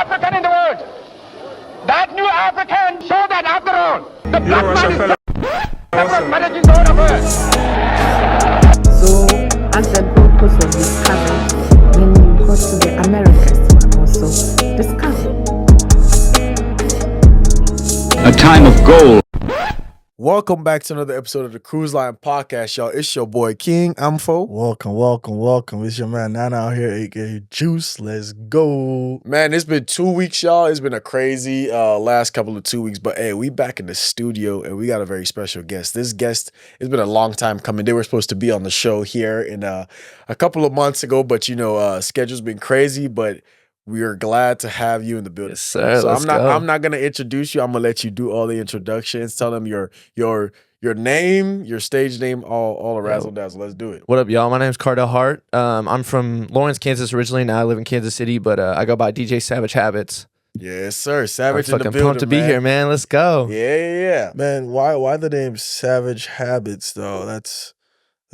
African in the world. That new African showed that after all, the black man is managing the whole world. So, as the Gold Coast was discovered, then you got to the Americas were also discovered. A time of gold. Welcome back to another episode of the CruiseLine podcast, y'all. It's your boy King. I'm Fo. Welcome. It's your man Nana out here, aka Juice. Let's go. Man, it's been 2 weeks, y'all. It's been a crazy last couple of 2 weeks, but hey, we back in the studio and we got a very special guest. This guest, it's been a long time coming. They were supposed to be on the show here in a couple of months ago, but schedule's been crazy, but we are glad to have you in the building. Yes, sir. So Let's I'm not gonna introduce you. I'm gonna let you do all the introductions. Tell them your name, your stage name, all the razzle dazzle. Let's do it. What up, y'all? My name's Kardel Hart. I'm from Lawrence, Kansas originally. Now I live in Kansas City, but I go by DJ Savage Habits. Yes, sir. Savage I'm in the fucking building, pumped to be man. here, man. Let's go. Yeah. Man, why the name Savage Habits though? That's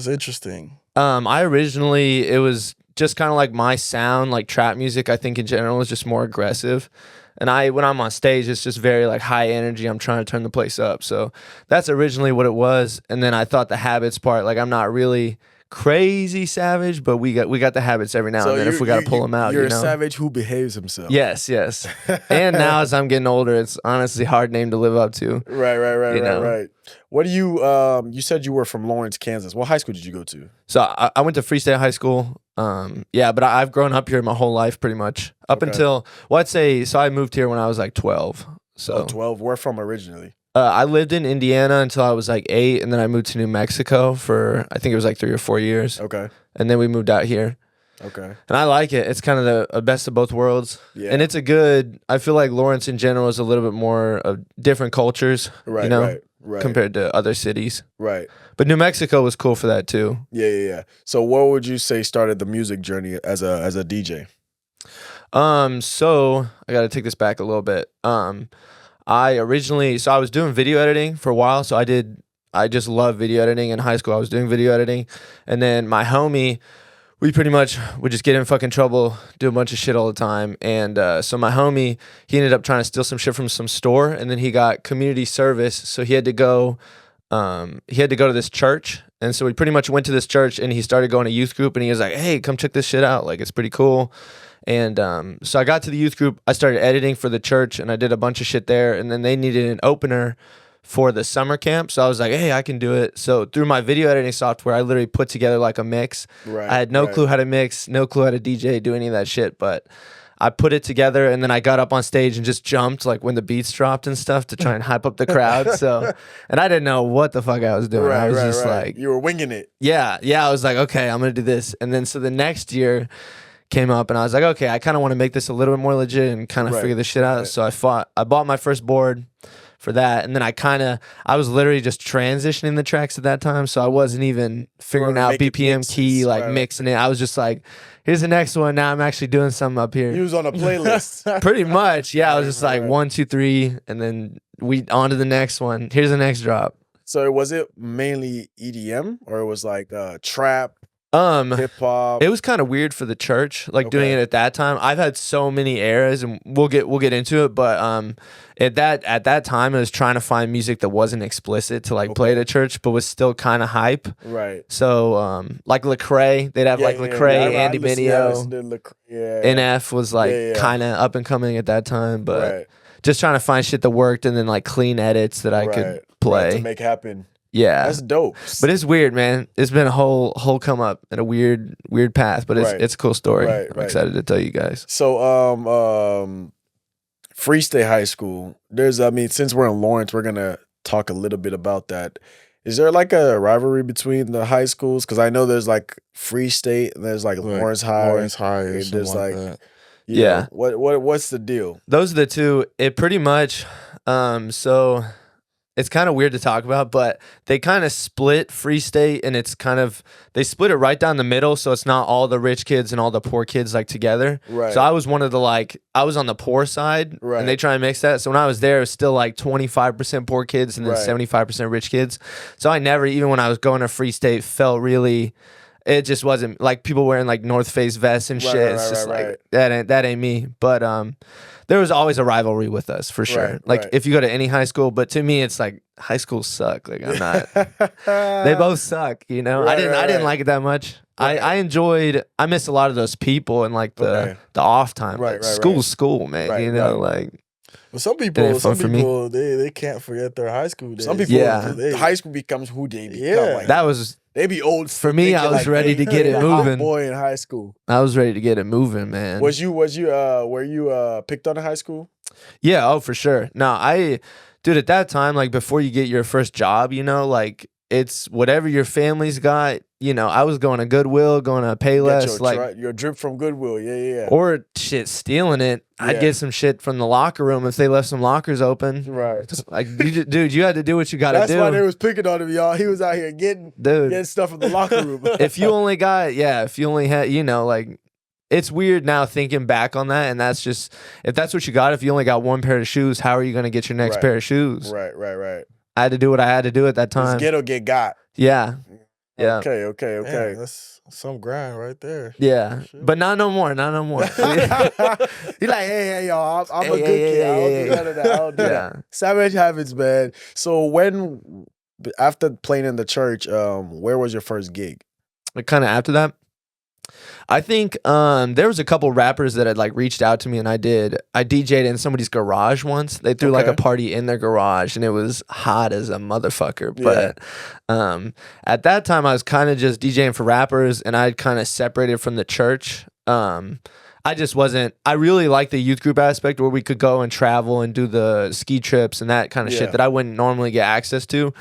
interesting. It was just kind of like my sound, like trap music, I think in general is just more aggressive. And when I'm on stage, it's just very like high energy. I'm trying to turn the place up. So that's originally what it was. And then I thought the habits part, like I'm not really crazy savage, but we got the habits every now and then if we got to pull them out. You're a savage who behaves himself. Yes. And now as I'm getting older, it's honestly a hard name to live up to. Right. What do you said you were from Lawrence, Kansas. What high school did you go to? So I went to Free State High School. But I've grown up here my whole life pretty much up until, I'd say, so I moved here when I was like 12. So 12. Where from originally? I lived in Indiana until I was like 8, and then I moved to New Mexico for, I think it was like 3 or 4 years. Okay. And then we moved out here. Okay. And I like it. It's kind of the best of both worlds. Yeah. And I feel like Lawrence in general is a little bit more of different cultures, right. compared to other cities. Right. But New Mexico was cool for that too. Yeah. So what would you say started the music journey as a DJ? So I got to take this back a little bit. I was doing video editing for a while. So I just love video editing in high school. I was doing video editing, and then my homie, we pretty much would just get in fucking trouble, do a bunch of shit all the time. And so my homie, he ended up trying to steal some shit from some store, and then he got community service. So he had to go to this church. And so we pretty much went to this church, and he started going to youth group, and he was like, hey, come check this shit out. Like, it's pretty cool. And so I got to the youth group. I started editing for the church, and I did a bunch of shit there. And then they needed an opener for the summer camp. So I was like, hey, I can do it. So through my video editing software, I literally put together like a mix. Right. I had no clue how to mix, no clue how to DJ, do any of that shit. But I put it together, and then I got up on stage and just jumped like when the beats dropped and stuff to try and hype up the crowd. So, and I didn't know what the fuck I was doing. I was just like, you were winging it. Yeah. I was like, okay, I'm going to do this. And then so the next year came up, and I was like, okay, I kind of want to make this a little bit more legit and kind of figure this shit out. So I bought my first board for that, and then I was literally just transitioning the tracks at that time, so I wasn't even figuring out BPM key, mixing it. I was just like, here's the next one. Now I'm actually doing something up here. He was on a playlist. Pretty much, yeah. I was just like 1, 2, 3, and then we on to the next one. Here's the next drop. So was it mainly EDM, or it was like trap? Hip hop. It was kind of weird for the church, doing it at that time. I've had so many eras, and we'll get into it. But at that time, I was trying to find music that wasn't explicit to play at a church, but was still kind of hype. Right. So like Lecrae, they'd have Lecrae, Andy Mineo. NF was kind of up and coming at that time, but just trying to find shit that worked, and then clean edits that I could play to make happen. Yeah, that's dope. But it's weird, man. It's been a whole come up in a weird path, but it's a cool story. I'm excited to tell you guys. So, Free State High School. Since we're in Lawrence, we're gonna talk a little bit about that. Is there a rivalry between the high schools? Because I know there's Free State, and there's Lawrence High. Lawrence High, or there's that. Yeah. What's the deal? Those are the two. It pretty much. So it's kind of weird to talk about, but they kind of split Free State, and they split it right down the middle, so it's not all the rich kids and all the poor kids together. Right. So I was one of the I was on the poor side, and they try and mix that. So when I was there, it was still 25% poor kids and then 75% rich kids. So I never, even when I was going to Free State, felt really it just wasn't like people wearing like North Face vests and shit. It's just like that ain't me. But there was always a rivalry with us for sure. Like if you go to any high school, but to me it's like high schools suck. Like I'm not. They both suck. You know, I didn't like it that much. I missed a lot of those people and like the off time. School's school, man. You know, like. Well, some people, they can't forget their high school days. Some people, high school becomes who they become. Yeah, like, that was. They be old. For me, I was ready to get it moving. Boy in high school. I was ready to get it moving, man. Were you picked on in high school? Yeah, oh for sure. No, dude, at that time, like before you get your first job, you know, like it's whatever your family's got. You know, I was going to Goodwill, going to Payless, like your drip from Goodwill, yeah. Or shit, stealing it. I'd get some shit from the locker room if they left some lockers open. Right, like dude, you had to do what you got to do. That's why they was picking on him, y'all. He was out here getting stuff from the locker room. if you only had, you know, like. It's weird now thinking back on that, and that's just if that's what you got. If you only got one pair of shoes, how are you going to get your next pair of shoes? Right. I had to do what I had to do at that time. Get or get got. Yeah. Okay. Man, that's some grind right there. Yeah, but not no more. He like, hey, y'all, I'm a good kid. I don't do none of that. I don't do that. Savage habits, man. So after playing in the church, where was your first gig? Like kind of after that. I think there was a couple rappers that had like reached out to me, and I DJ'd in somebody's garage once. They threw like a party in their garage, and it was hot as a motherfucker. But at that time, I was kind of just DJing for rappers, and I'd kind of separated from the church. I just wasn't. I really liked the youth group aspect where we could go and travel and do the ski trips and that kind of shit that I wouldn't normally get access to,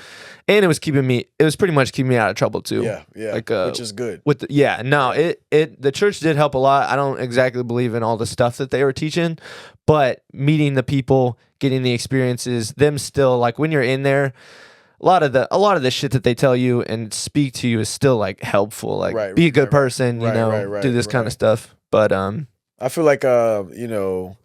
and it was pretty much keeping me out of trouble too. Yeah, like which is good. The church did help a lot. I don't exactly believe in all the stuff that they were teaching, but meeting the people, getting the experiences, them still like when you're in there. A lot of the shit that they tell you and speak to you is still like helpful. Like be a good person, you know, do this kind of stuff. But I feel like you know,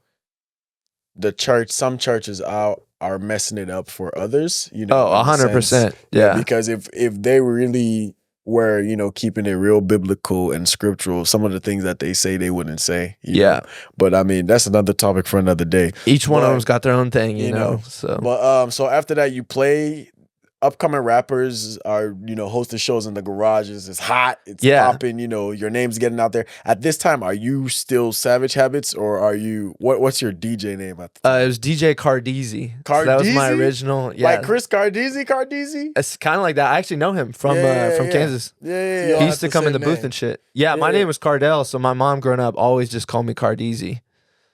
some churches are messing it up for others, you know. 100%. Yeah. Because if they really were, you know, keeping it real biblical and scriptural, some of the things that they say they wouldn't say. You know? But I mean, that's another topic for another day. Each one of them's got their own thing, you know. So but so after that you play. Upcoming rappers are, you know, hosting shows in the garages. It's hot. It's popping. You know, your name's getting out there. At this time, are you still Savage Habits or are you? What's your DJ name at the time? It was DJ Cardizzi. So that was my original. Yeah, like Chris Cardizzi. It's kind of like that. I actually know him from Kansas. Yeah. He used to come in the booth and shit. Yeah, my name was Kardel. So my mom growing up always just called me Cardizzi.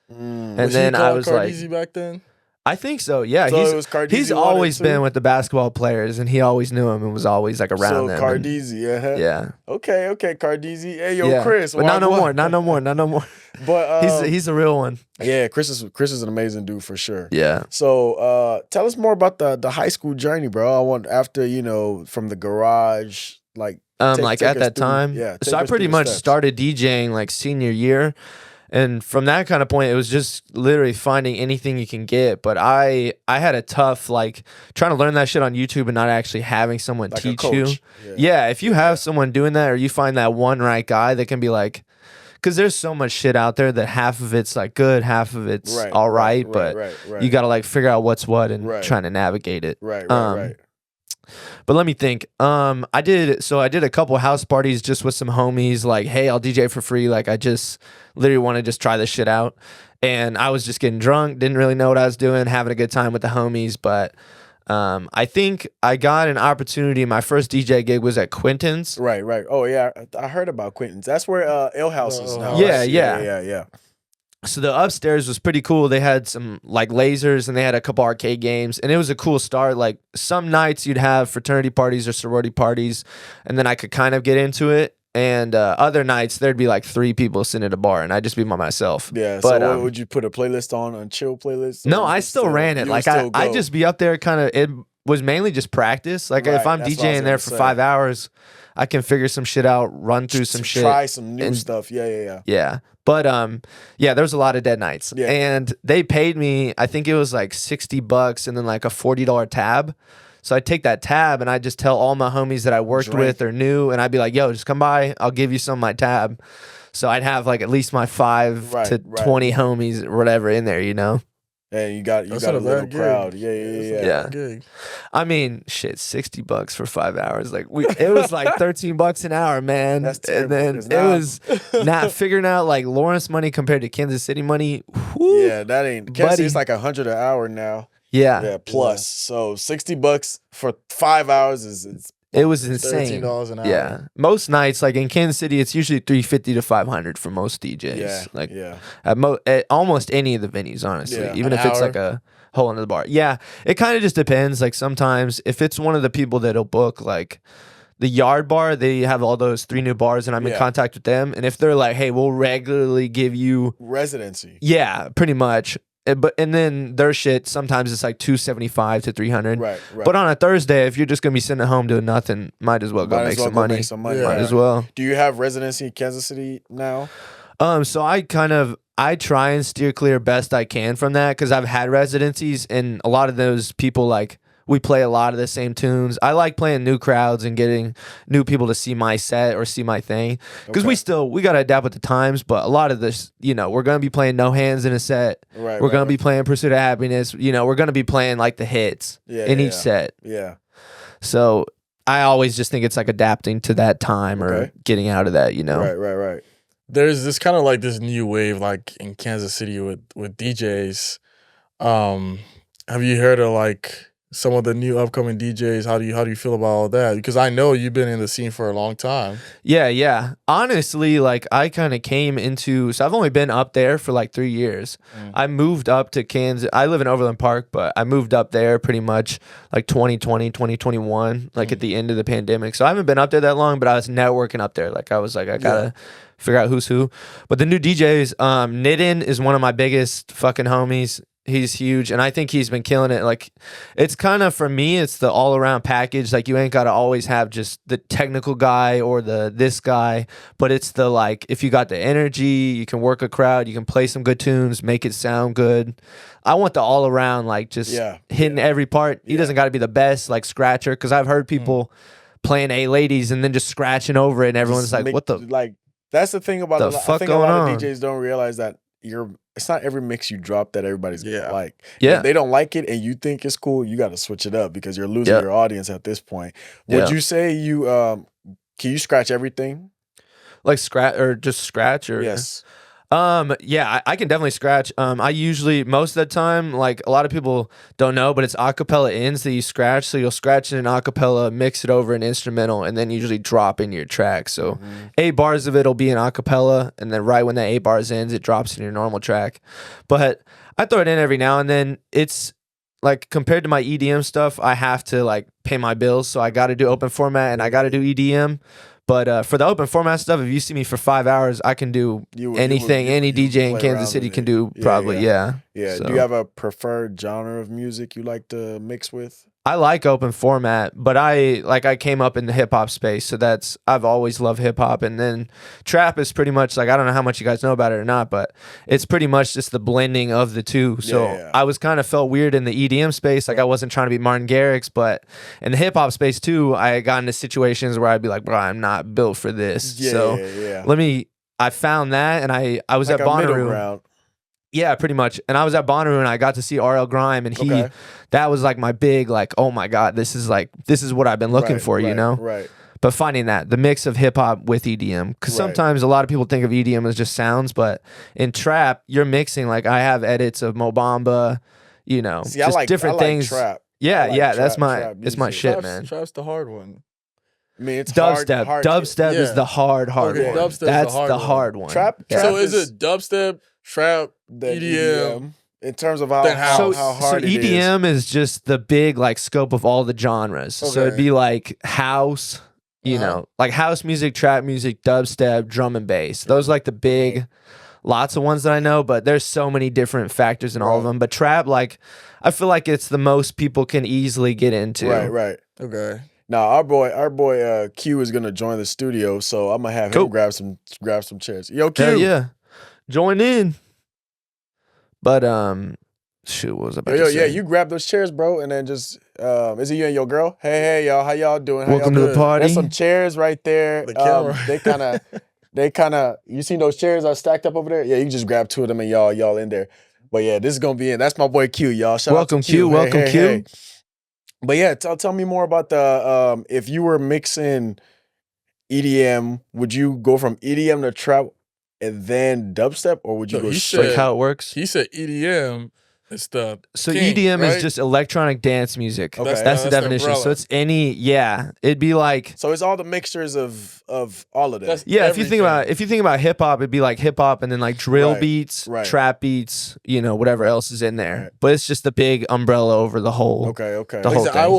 And then I was Cardizzi like, back then. I think so. Yeah, so he's always been with the basketball players, and he always knew him and was always like around them. Cardizzi, yeah. Okay, Cardizzi. Hey, yo, Chris. But not no more. But he's a real one. Yeah, Chris is an amazing dude for sure. Yeah. So tell us more about the high school journey, bro. I want after, you know, from the garage, like at that time. Yeah. So I pretty much started DJing like senior year. And from that kind of point, it was just literally finding anything you can get. But I had a tough, like, trying to learn that shit on YouTube and not actually having someone like teach you. Yeah, if you have someone doing that or you find that one right guy that can be like, because there's so much shit out there that half of it's like good, half of it's all right. But you got to like figure out what's what and trying to navigate it. Right. But let me think. I did a couple house parties just with some homies. Like, hey, I'll DJ for free. Like, I just literally want to just try this shit out. And I was just getting drunk, didn't really know what I was doing, having a good time with the homies. But I think I got an opportunity. My first DJ gig was at Quentin's. Right. Oh yeah, I heard about Quentin's. That's where Ale House is now. Yeah. So the upstairs was pretty cool. They had some like lasers and they had a couple arcade games, and it was a cool start. Like some nights you'd have fraternity parties or sorority parties, and then I could kind of get into it. And other nights there'd be like 3 people sitting at a bar, and I'd just be by myself. Yeah. But so what would you put a playlist on chill playlist? No, I still ran it. Like I'd just be up there. Kind of, it was mainly just practice. Like if I'm DJing there for 5 hours, I can figure some shit out, run through some shit, try some new stuff. Yeah. But there was a lot of dead nights, and they paid me. I think it was like $60 and then like a $40 tab So I take that tab and I just tell all my homies that I worked with or knew, and I'd be like, yo, just come by. I'll give you some of my tab. So I'd have like at least my 5 to 20 homies or whatever in there, you know? And you got a little crowd. Yeah. Gig. I mean, shit, $60 for 5 hours. Like it was like $13 an hour, man. That's and terrible, then it was not figuring out like Lawrence money compared to Kansas City money. Whew, Yeah, that ain't. Kansas City's like $100 an hour now. Yeah. Plus. So $60 for 5 hours is it was insane. $13 an hour. Yeah, most nights, like in Kansas City, it's usually $350 to $500 for most DJs. At almost any of the venues, honestly, even if it's like a hole into the bar. Yeah, it kind of just depends. Like sometimes, if it's one of the people that'll book, like the Yard Bar, they have all those 3 new bars, and I'm in contact with them. And if they're like, "Hey, we'll regularly give you residency," yeah, pretty much. And then their shit sometimes it's like $275 to $300. Right. But on a Thursday, if you're just gonna be sitting at home doing nothing, might as well go make some money. Might as well. Do you have residency in Kansas City now? So I try and steer clear best I can from that because I've had residencies and a lot of those people like we play a lot of the same tunes. I like playing new crowds and getting new people to see my set or see my thing because we got to adapt with the times. But a lot of this, you know, we're going to be playing No Hands in a set. We're going to be playing Pursuit of Happiness. You know, we're going to be playing like the hits in each set. Yeah. So I always just think it's like adapting to that time or getting out of that, you know? Right. There's this kind of like this new wave like in Kansas City with DJs. Have you heard of like some of the new upcoming DJs? How do you feel about all that? Because I know you've been in the scene for a long time. Yeah. Honestly, like I kind of came into, so I've only been up there for like 3 years. I moved up to Kansas. I live in Overland Park, but I moved up there pretty much like 2020, 2021, like at the end of the pandemic. So I haven't been up there that long, but I was networking up there. Like I was like, I gotta figure out who's who. But the new DJs, Nidin is one of my biggest fucking homies. He's huge, and I think he's been killing it. Like, it's kind of, for me, it's the all-around package. Like, you ain't got to always have just the technical guy or this guy, but it's the, like, if you got the energy, you can work a crowd, you can play some good tunes, make it sound good. I want the all-around, like, just hitting every part. He doesn't got to be the best, like, scratcher, because I've heard people playing A-Ladies and then just scratching over it, and everyone's like, what the... Like, that's the thing about I think a lot of DJs don't realize that it's not every mix you drop that everybody's gonna like. If they don't like it and you think it's cool, you got to switch it up because you're losing your audience at this point. Would you say you can you scratch everything? Like scratch or yes. Yeah, I can definitely scratch. I usually, most of the time, like a lot of people don't know, but it's acapella ends that you scratch. So you'll scratch in an acapella, mix it over an instrumental, and then usually drop in your track. So 8 bars of it will be an acapella, and then right when that 8 bars ends, it drops in your normal track. But I throw it in every now and then. It's like compared to my EDM stuff, I have to like pay my bills. So I got to do open format and I got to do EDM. But for the open format stuff, if you see me for 5 hours, I can do anything any DJ in Kansas City can do probably, yeah. So. Do you have a preferred genre of music you like to mix with? I like open format, but I came up in the hip hop space, so I've always loved hip hop, and then trap is pretty much like, I don't know how much you guys know about it or not, but it's pretty much just the blending of the two. So I was kind of felt weird in the EDM space, like I wasn't trying to be Martin Garrix, but in the hip hop space too, I got into situations where I'd be like, bro, I'm not built for this. I found that, and I was like at Bonnaroo. Yeah, pretty much. And I was at Bonnaroo and I got to see RL Grime, and that was like my big, like, oh my God, this is what I've been looking for, you know? Right. But finding the mix of hip hop with EDM, because sometimes a lot of people think of EDM as just sounds, but in trap, you're mixing, like I have edits of Mo Bamba, you know, just different things. Trap. Yeah, that's my shit, man. Trap's the hard one. I mean, it's dubstep. Hard Dubstep is the hard one. Dubstep's That's the hard one. Trap so is it dubstep, trap, EDM? In terms of how hard it is. So EDM is just the big like scope of all the genres. So it'd be like house, you know, like house music, trap music, dubstep, drum and bass. Those are like the big, lots of ones that I know, but there's so many different factors in all of them. But trap, like, I feel like it's the most people can easily get into. Right. Okay. Now our boy Q is gonna join the studio, so I'm gonna have him grab some chairs. Yo, Q. Yeah. Join in. But shoot, what was I about Yo, to say? yeah, you grab those chairs, bro, and then just is it you and your girl? Hey, y'all, how y'all doing? How Welcome y'all to the doing? party. There's some chairs right there. The camera. They kind of. You seen those chairs are stacked up over there? Yeah, you can just grab two of them and y'all in there. But yeah, this is gonna be in. That's my boy Q, y'all. Shout Welcome out to Q. welcome Q. But yeah, tell me more about the if you were mixing EDM, would you go from EDM to trap and then dubstep, or would you No, go he straight? Like how it works. He said EDM is the So king, EDM right? is just electronic dance music. Okay. That's the the definition. So umbrella. it's it'd be like So it's all the mixtures of all of them. That's yeah, if you think everything. about hip hop, it'd be like hip hop and then like drill Right, beats, right. trap beats, whatever else is in there. Right. But it's just the big umbrella over the whole. Okay. The whole I thing.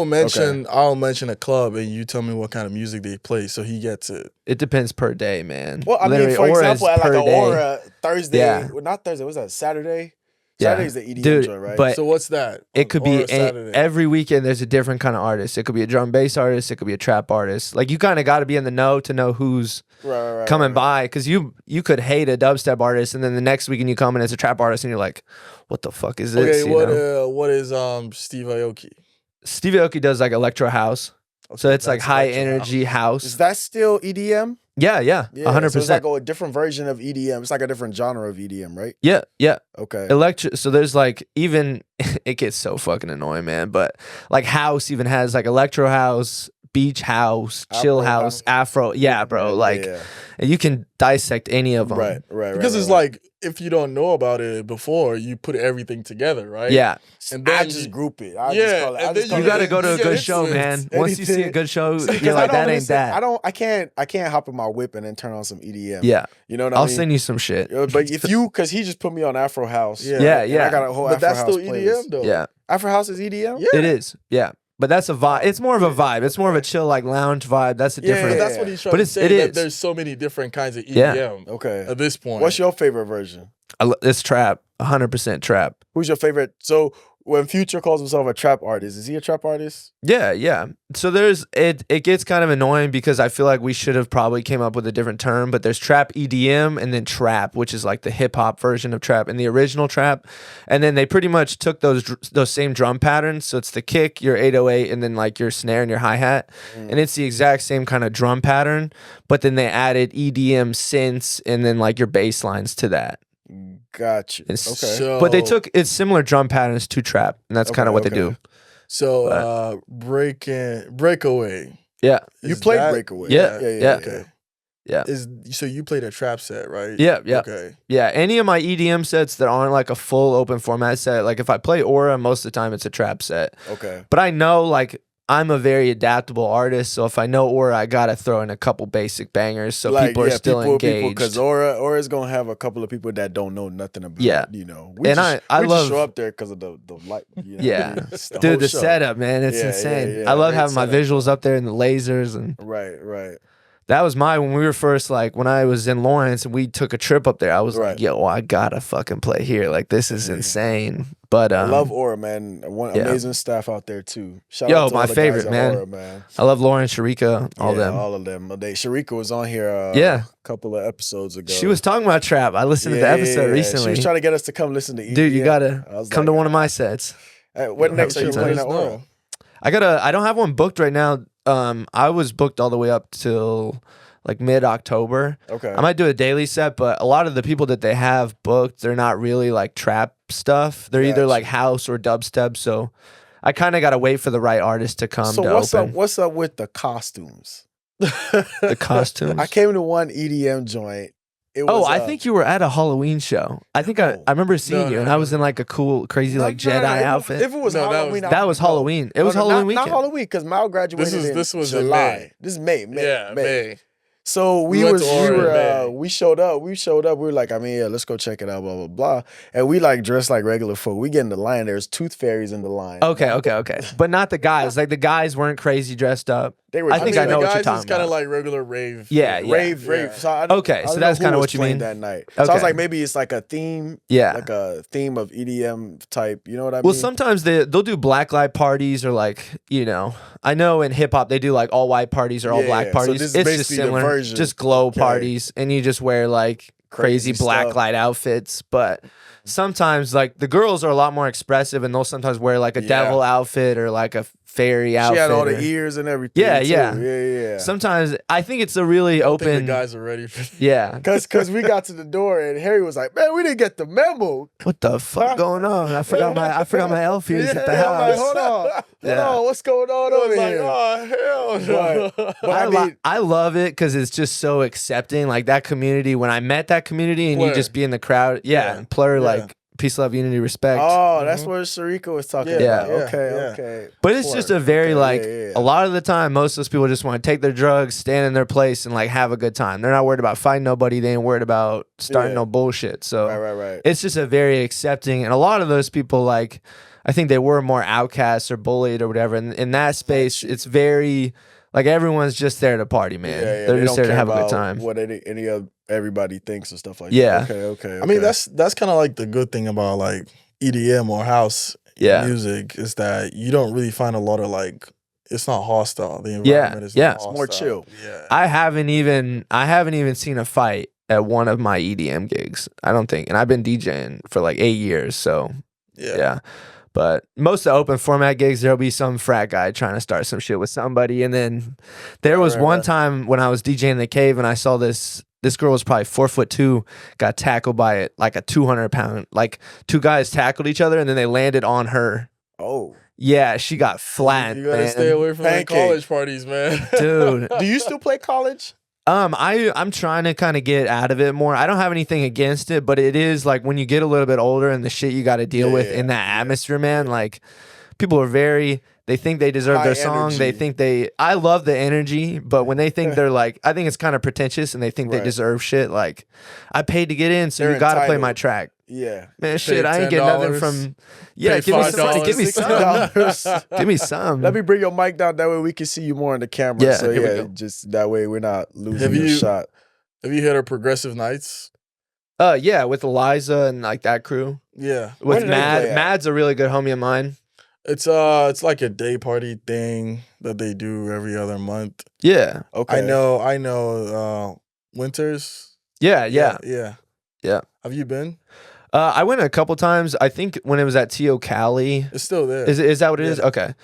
will mention a club and you tell me what kind of music they play so he gets it. It depends per day, man. Well, I mean, Literally, for Aura example, is at like per an day. Aura Thursday, Yeah. well, not Thursday, was that Saturday? Yeah. Saturday's the EDM Dude, joint, right? but So what's that? it could on be Aura Saturday? every weekend. There's a different kind of artist. It could be a drum bass artist. It could be a trap artist. Like you kind of got to be in the know to know who's right, coming right. by, because you could hate a dubstep artist and then the next weekend you come in as a trap artist and you're like, what the fuck is this? Okay, You know? what is Steve Aoki? Steve Aoki does like electro house, so it's like that's high electro energy house. Is that still EDM? Yeah, Yeah, 100%. So it's like a different version of EDM. It's like a different genre of EDM, right? yeah. Okay. Electro. So there's like even it gets so fucking annoying, man. But like house even has like electro house, beach house, chill Afro house, house. Afro. Yeah, bro. Like yeah. you can dissect any of them. Right. Because it's like if you don't know about it before, you put everything together, right? Yeah. And I then just you- group it. I Yeah, just call it. and I just then call You it- got to go to a You get good show, man. influenced. Once you see a Anything. good show, Because you're I like, don't that ain't listen- that. I can't hop in my whip and then turn on some EDM. Yeah. You know what I I'll mean? send you some shit. But if you, because he just put me on Afro House. Yeah. Yeah, and yeah. I got a whole But Afro that's House still EDM playlist. though. Yeah. Afro House is EDM? Yeah. It is. Yeah. But that's a vibe. It's more of a vibe. It's more of a chill, like lounge vibe. That's a Yeah, different. But that's what he's trying But to it's- say. it that is. There's so many different kinds of Yeah. EDM Okay. at this point. What's your favorite version? It's trap. 100% trap. Who's your favorite? So when Future calls himself a trap artist, is he a trap artist? Yeah. So there's it gets kind of annoying because I feel like we should have probably came up with a different term, but there's trap EDM and then trap, which is like the hip hop version of trap and the original trap. And then they pretty much took those same drum patterns. So it's the kick, your 808, and then like your snare and your hi-hat. And it's the exact same kind of drum pattern, but then they added EDM synths and then like your bass lines to that. Gotcha. Okay. So, But they took it's similar drum patterns to trap, and that's kind of what they do. So breakaway. Yeah. You Is played that- Breakaway. Yeah. Okay. Yeah. So you played a trap set, right? Yeah. Okay. Yeah, any of my EDM sets that aren't like a full open format set, like if I play Aura, most of the time it's a trap set. Okay. But I know like I'm a very adaptable artist, so if I know Aura, I gotta throw in a couple basic bangers so people are still engaged. Because Aura's gonna have a couple of people that don't know nothing about. Yeah. You know. And I we love- just show up there because of the light. You know, Yeah. it's the Dude, whole the show. setup, man, it's Yeah, insane. yeah, I love great having my setup. visuals up there and the lasers, and Right. that was when we were first like when I was in Lawrence and we took a trip up there. I was Right. like, yo, I gotta fucking play here. Like this is insane. But I love Aura, man. yeah. Amazing staff out there too. Shout Yo, out to my all the favorite, guys at man. Aura, man. I love Lauren, Sharika, all Yeah, them. all of them. Sharika was on here. Yeah. a couple of episodes ago. She was talking about trap. I listened to the episode recently. She was trying to get us to come listen to EDM. Dude, you gotta I was come to like, one of my sets. What next are you Let playing us at Aura? know. I don't have one booked right now. I was booked all the way up till like mid-October. Okay. I might do a daily set, but a lot of the people that they have booked, they're not really like trap stuff. They're either Gotcha. like house or dubstep. So I kind of got to wait for the right artist to come So to what's open. up? What's up with the costumes? The costumes? I came to one EDM joint. It was, I think you were at a Halloween show. I think I remember seeing you, and I was in like a cool, crazy like Jedi outfit. If it was No, that Halloween, was- That was Halloween. It was No, Halloween not weekend. Halloween because Mal graduated. This was in July. May. This is May. Yeah, May. So We went to Aura in May. we showed up. We were like, let's go check it out, blah, blah, blah. And we like dressed like regular folk. We get in the line. There's tooth fairies in the line. Okay. But not the guys. Like the guys weren't crazy dressed up. They were. I think I know the what you're guys talking is kind of about. like regular rave. Yeah, Rave. Yeah. So Okay, so that's kind kinda of what you mean. that night. So I was Okay. like, maybe it's like a theme. Yeah. Like a theme of EDM type. You know what I Well, mean? sometimes they'll do black light parties or like, I know in hip hop they do like all white parties or all Yeah, black so parties. this is It's just basically the similar. version. Just glow Okay. parties and you just wear like crazy black stuff. light outfits, but sometimes like the girls are a lot more expressive, and they'll sometimes wear like a devil outfit or like a fairy outfit. She had all or- the ears and everything. Yeah, too. yeah. yeah. Sometimes I think it's a really I think open. the guys are ready for Yeah. Cause we got to the door and Harry was like, "Man, we didn't get the memo." What the fuck going on? I forgot my elf ears at the I'm like, house. hold on, Yeah. what's going on I over was like, here? oh hell no. But I mean, I love it because it's just so accepting. Like that community, when I met that community and you Plur. just be in the crowd. Yeah. Yeah. Plur, Yeah. like peace, love, unity, respect. oh, that's what Sharika was talking Yeah, about. yeah, Okay, yeah. okay. But it's just a very like yeah. a lot of the time, most of those people just want to take their drugs, stand in their place, and like have a good time. They're not worried about fighting nobody. They ain't worried about starting Yeah. no bullshit. So Right. it's just a very accepting, and a lot of those people like I think they were more outcasts or bullied or whatever. And in that space, it's very like everyone's just there to party, man. Yeah, They're they just don't there to care have a good about time. What any of everybody thinks and stuff like Yeah. that. Okay. I mean, that's kind of like the good thing about like EDM or house Yeah. music is that you don't really find a lot of like it's not hostile. The environment is yeah. not It's hostile. more chill. Yeah. I haven't even seen a fight at one of my EDM gigs. I don't think, and I've been DJing for like 8 years, so yeah. But most of the open format gigs, there'll be some frat guy trying to start some shit with somebody, and then there was one time when I was DJing in the cave, and I saw this girl was probably 4'2", got tackled by like a 200-pound, like two guys tackled each other, and then they landed on her. Oh, Yeah, she got flattened. You gotta man. stay away from the Pancake. college parties, man. Dude. do you still play college? I'm trying to kind of get out of it more. I don't have anything against it, but it is like when you get a little bit older and the shit you got to deal with in that atmosphere, man. Like people are they think they deserve High their song. They energy. think I love the energy, but when they think they're like, I think it's kind of pretentious and they think they Right. deserve shit. Like I paid to get in, so They're you got to play entitled. my track. Yeah. Man, shit, I ain't getting nothing $10, from. Yeah, pay give me some. $5, Give me some. $60. Give me some. Let me bring your mic down. That way we can see you more on the camera. Yeah, So here we yeah, go. just that way we're not losing Have your you- shot. Have you heard of Progressive Nights? Yeah, with Eliza and like that crew. Yeah. Where With do they Mad. play at? Mad's a really good homie of mine. It's like a day party thing that they do every other month. Yeah. Okay. I know Winters. Yeah. Yeah. Have you been? I went a couple times. I think when it was at T.O. Cali. It's still there. Is that what it is? Yeah. Okay.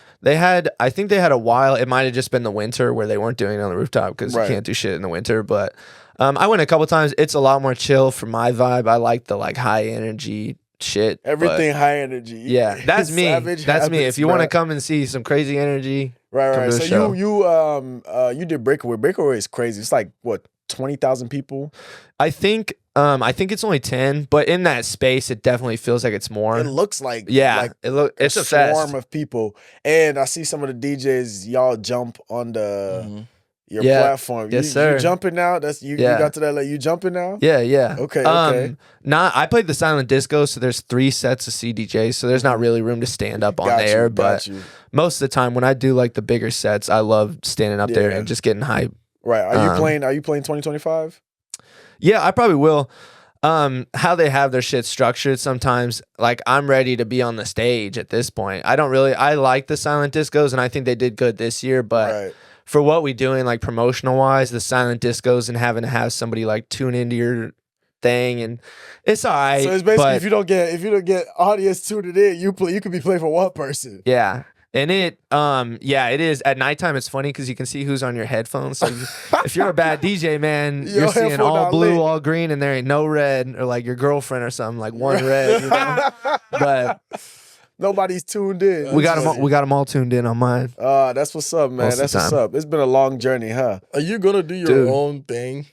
I think they had a while. It might have just been the winter where they weren't doing it on the rooftop because Right. you can't do shit in the winter. But I went a couple times. It's a lot more chill for my vibe. I like the like high energy shit. but- Everything high energy. yeah, that's me. Savage That's me. habits, If you want to bruh. come and see some crazy energy, come Right. to the So show. you did Breakaway. Breakaway is crazy. It's like what 20,000 people. I think it's only 10, but in that space, it definitely feels like it's more. It looks like Yeah, it's a swarm fest. of people. And I see some of the DJs. Y'all jump on the your Yeah. platform. Yes, you sir. jumping now? That's you. Yeah. You got to that. Like you jumping now? Yeah. Okay. I played the silent disco, so there's 3 sets of CDJs, so there's not really room to stand up on Got there. you, But got you. most of the time, when I do like the bigger sets, I love standing up there Yeah. and just getting hype. Right. Are you Um, playing? Are you playing 2025? Yeah, I probably will. How they have their shit structured sometimes, like I'm ready to be on the stage at this point. I like the silent discos, and I think they did good this year, but Right. for what we doing, like promotional wise, the silent discos and having to have somebody like tune into your thing, and it's all right. So it's basically but if you don't get audience tuned in, you could be playing for one person. yeah. And it is at nighttime. It's funny because you can see who's on your headphones. So if you're a bad DJ, man, Your you're seeing headphone all not blue, lit. all green, and there ain't no red, or like your girlfriend or something, like one red. You know? But Nobody's tuned in. we got them all tuned in on mine. That's what's up, man. Most of the That's what's time. up. It's been a long journey, huh? Are you gonna do your Dude. own thing,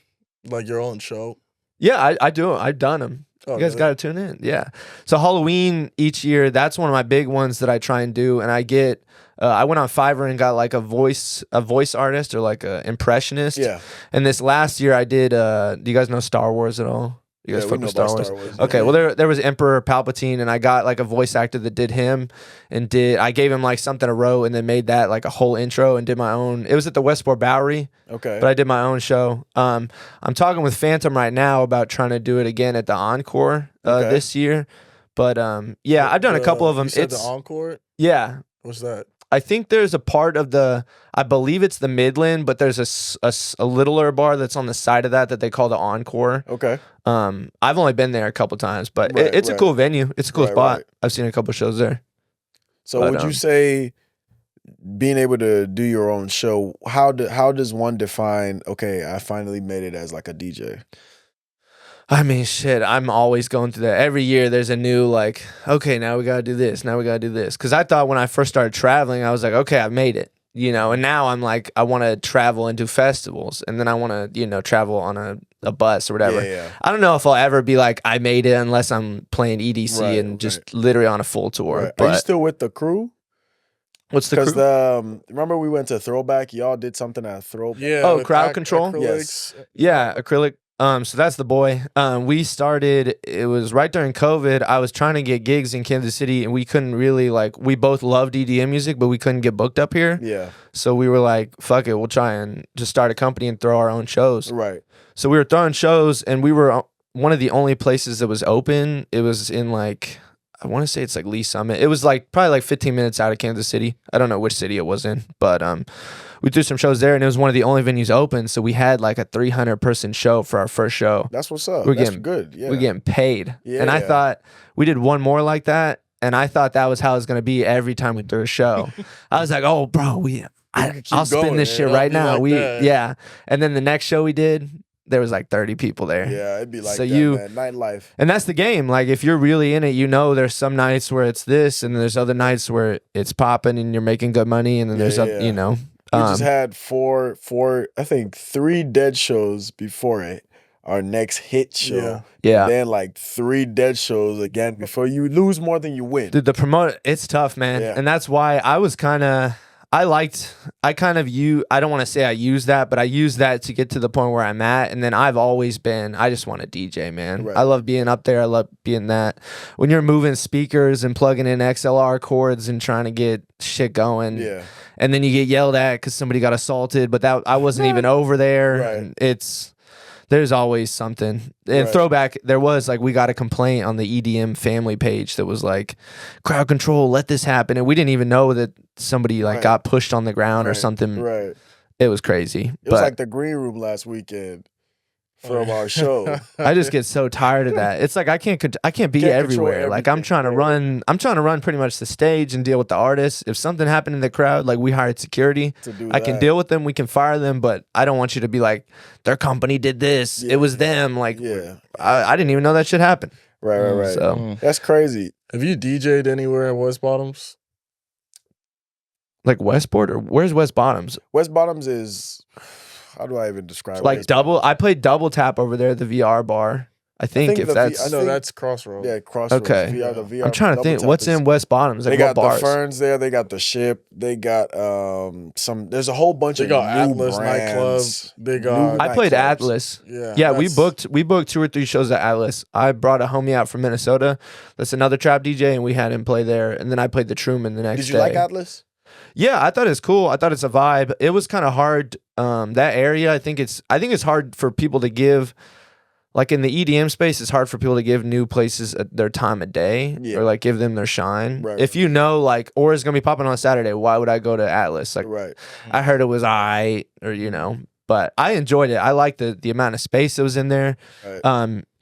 like your own show? Yeah, I do. I've done them. Oh, You guys really? got to tune in. Yeah. So Halloween each year, that's one of my big ones that I try and do. And I get, I went on Fiverr and got like a voice artist or like a impressionist. Yeah. And this last year I did, do you guys know Star Wars at all? You guys Yeah, we fuck know with Star about Wars? Star Wars, Okay, yeah. well there was Emperor Palpatine, and I got like a voice actor that did him, and I gave him like something to wrote, and then made that like a whole intro and did my own. It was at the Westport Bowery, Okay. but I did my own show. I'm talking with Phantom right now about trying to do it again at the Encore Okay. this year. But yeah, I've done a couple of them. You said It's the Encore. yeah. What's that? I think there's a part of I believe it's the Midland, but there's a littler bar that's on the side of that they call the Encore. Okay. I've only been there a couple times, but Right, it's a right. cool venue. It's a cool Right, spot. right. I've seen a couple shows there. So But, would you say being able to do your own show, how does one define, okay, I finally made it as like a DJ? I mean, shit, I'm always going through that. Every year there's a new, like, okay, now we got to do this. Now we got to do this. Because I thought when I first started traveling, I was like, okay, I've made it. And now I'm like, I want to travel and do festivals. And then I want to, travel on a bus or whatever. Yeah. I don't know if I'll ever be like, I made it unless I'm playing EDC Right, and just literally on a full tour. Right. But Are you still with the crew? what's the Because crew? remember we went to Throwback? Y'all did something at Throwback. Yeah. Oh, with crowd control? Yes. Yeah, acrylic. So that's the boy. We started, it was right during COVID. I was trying to get gigs in Kansas City and we couldn't really we both loved EDM music, but we couldn't get booked up here. Yeah. So we were like, fuck it, we'll try and just start a company and throw our own shows. Right. So we were throwing shows and we were one of the only places that was open. It was in I want to say it's Lee Summit. It was probably 15 minutes out of Kansas City. I don't know which city it was in, but we threw some shows there and it was one of the only venues open. So we had a 300-person show for our first show. That's what's up. We're That's getting good. Yeah. We're getting paid. Yeah. And I thought we did one more like that. And I thought that was how it was going to be every time we threw a show. I was like, oh, bro, I'll spin going, this man. shit It'll right be now. like that. Yeah. And then the next show we did, there was 30 people there. Yeah, it'd be like So that, man. Nightlife. And that's the game. If you're really in it, there's some nights where it's this, and there's other nights where it's popping and you're making good money, and then there's Yeah. We just had four, I think 3 dead shows before it. Our next hit show. Yeah. Then 3 dead shows again before you lose more than you win. Dude, the promote, it's tough, man. Yeah. And that's why I was I don't want to say I used that, but I used that to get to the point where I'm at. And then I've always been, I just want to DJ, man. Right. I love being up there. I love being that. When you're moving speakers and plugging in XLR cords and trying to get shit going. Yeah. And then you get yelled at because somebody got assaulted, but I wasn't even over there. Right. And there's always something. And Right. Throwback, there was we got a complaint on the EDM family page that was crowd control, let this happen. And we didn't even know that somebody Right. got pushed on the ground or Right. something. Right. It was crazy. It was But the green room last weekend from our show. I just get so tired of that. It's I can't be Can't control everywhere. I'm everything, trying to right. run pretty much the stage and deal with the artists. If something happened in the crowd, we hired security. To do I can that. deal with them, we can fire them, but I don't want you to be their company did this. Yeah. It was them. Yeah. I didn't even know that shit happened. Right. So That's crazy. Have you DJ'd anywhere in West Bottoms? Westport or where's West Bottoms? West Bottoms is, how do I even describe it? West Double. Bottoms? I played double tap over there at the VR bar. I think if the that's I No, think- that's Crossroads. Yeah, Crossroads. Okay. The VR I'm trying to double think. tap What's is- in West Bottoms? They What got bars? the Ferns there. They got the Ship. They got some. There's a whole bunch They of got new Atlas nightclub. brands. They New got. I played nightclubs. Atlas. Yeah. Yeah, we that's- booked 2 or 3 shows at Atlas. I brought a homie out from Minnesota. That's another trap DJ, and we had him play there. And then I played the Truman the next day. Did you like Atlas? Yeah, I thought it's cool. I thought it's a vibe. It was kind of hard. That area, I think it's hard for people to give. In the EDM space, it's hard for people to give new places their time of day Yeah. or give them their shine. Right. If or it's gonna be popping on Saturday, why would I go to Atlas? Right. I heard it was but I enjoyed it. I liked the amount of space that was in there. Right.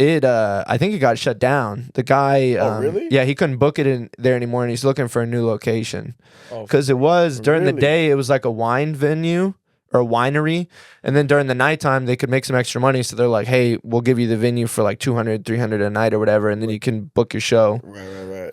I think it got shut down. The guy, really? Yeah, he couldn't book it in there anymore, and he's looking for a new location Oh, because it was during the Really? day. It was a wine venue or a winery, and then during the nighttime they could make some extra money. So they're like, "Hey, we'll give you the venue for $200, $300 a night or whatever, and then you can book your show." Right.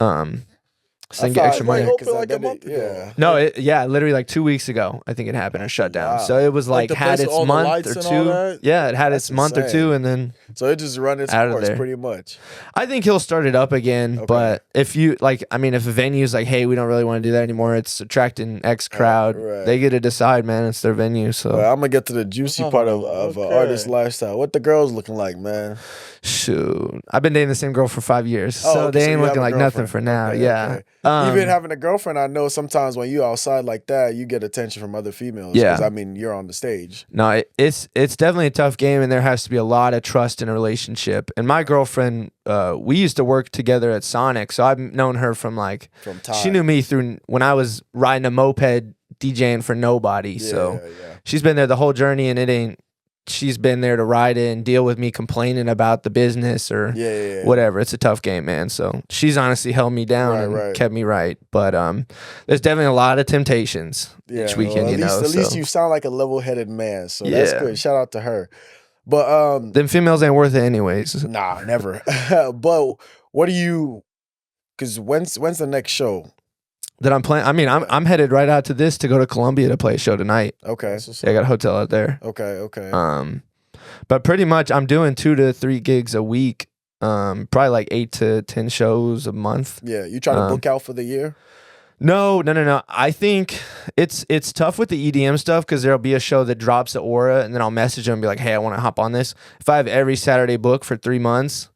So then get extra money. Open 'Cause I like a did month it- ago. Yeah. No, literally 2 weeks ago, I think it happened or shut down. Wow. So it was the had place with its all the month lights or and all two. that? Yeah, it had That's its month or insane. two, and then So it just run its Out of course there. pretty much. I think he'll start it up again. Okay. But if you if a venue's hey, we don't really want to do that anymore, it's attracting X crowd. right. They get to decide, man. It's their venue. So Well, I'm gonna get to the juicy part of okay. artist lifestyle. What the girls looking like, man? shoot, I've been dating the same girl for 5 years, so okay, they so ain't you looking have a like nothing girlfriend. for now. Okay, yeah. okay. Even having a girlfriend, I know sometimes when you outside like that, you get attention from other females. Yeah. 'Cause, I mean, you're on the stage. No, it's definitely a tough game, and there has to be a lot of trust in a relationship. And my girlfriend, we used to work together at Sonic, so I've known her from like From time. she knew me through when I was riding a moped DJing for nobody. So she's been there the whole journey, and she's been there to ride it and deal with me complaining about the business or whatever. It's a tough game, man. So she's honestly held me down and kept me right. But there's definitely a lot of temptations each weekend, well, at least you sound like a level-headed man, so that's good. Shout out to her. But them females ain't worth it anyways. Nah, never. But what do you? Because when's the next show that I'm playing? I mean, I'm headed right out to this to go to Columbia to play a show tonight. Okay. Yeah, I got a hotel out there. Okay. But pretty much I'm doing 2 to 3 gigs a week. Probably like 8 to 10 shows a month. Yeah, you trying to book out for the year? No. I think it's tough with the EDM stuff because there'll be a show that drops at Aura, and then I'll message them and be like, hey, I want to hop on this. If I have every Saturday booked for 3 months,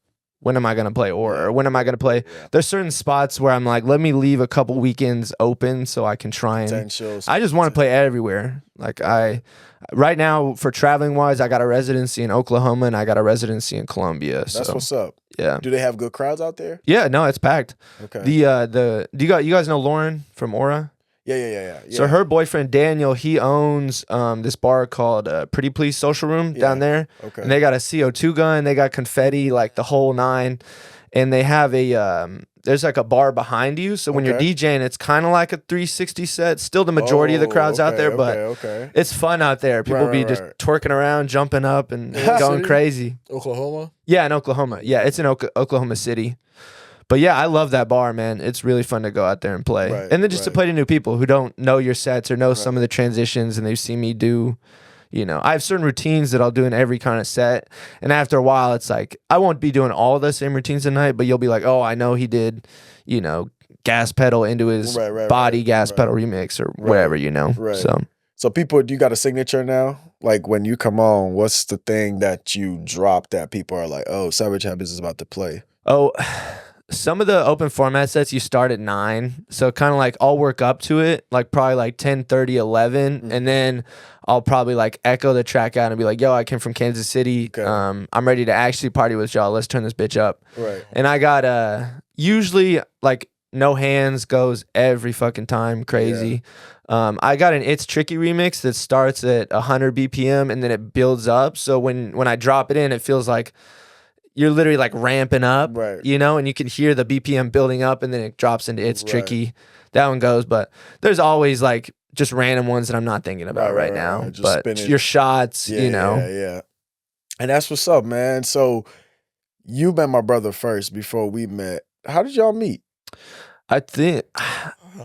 when am I going to play Aura? Or when am I going to play? There's certain spots where I'm like, let me leave a couple weekends open so I can try and 10 shows. I just want to play everywhere. Like right now for traveling wise, I got a residency in Oklahoma and I got a residency in Columbia. That's what's up. Yeah. Do they have good crowds out there? Yeah, no, it's packed. Okay. Do you guys know Lauren from Aura? Yeah. So her boyfriend Daniel, he owns this bar called Pretty Please Social Room down there. Okay. And they got a CO2 gun, they got confetti, like the whole nine. And they have there's like a bar behind you. So when you're DJing, it's kind of like a 360 set. Still the majority of the crowd's out there, but it's fun out there. People be just twerking around, jumping up and going crazy. Oklahoma? Yeah, in Oklahoma. Yeah, it's in Oklahoma City. But yeah, I love that bar, man. It's really fun to go out there and play. And then just to play to new people who don't know your sets or know some of the transitions, and they've seen me do, I have certain routines that I'll do in every kind of set. And after a while, it's like, I won't be doing all the same routines tonight, but you'll be like, oh, I know he did, gas pedal into his body gas pedal remix or whatever, So people, do you got a signature now? Like when you come on, what's the thing that you drop that people are like, oh, Savage Habits is about to play? Oh, some of the open format sets you start at 9, so kind of like I'll work up to it, like probably like 10, 30, 11, and then I'll probably like echo the track out and be like, yo, I came from Kansas City. I'm ready to actually party with y'all. Let's turn this bitch up. Right. And I got usually like No Hands goes every fucking time crazy. I got an It's Tricky remix that starts at 100 BPM and then it builds up. So when I drop it in, it feels like you're literally like ramping up, and you can hear the BPM building up and then it drops into It's Tricky. That one goes, but there's always like just random ones that I'm not thinking about right now. Just but spinning. your shots, Yeah. And that's what's up, man. So you met my brother first before we met. How did y'all meet? I think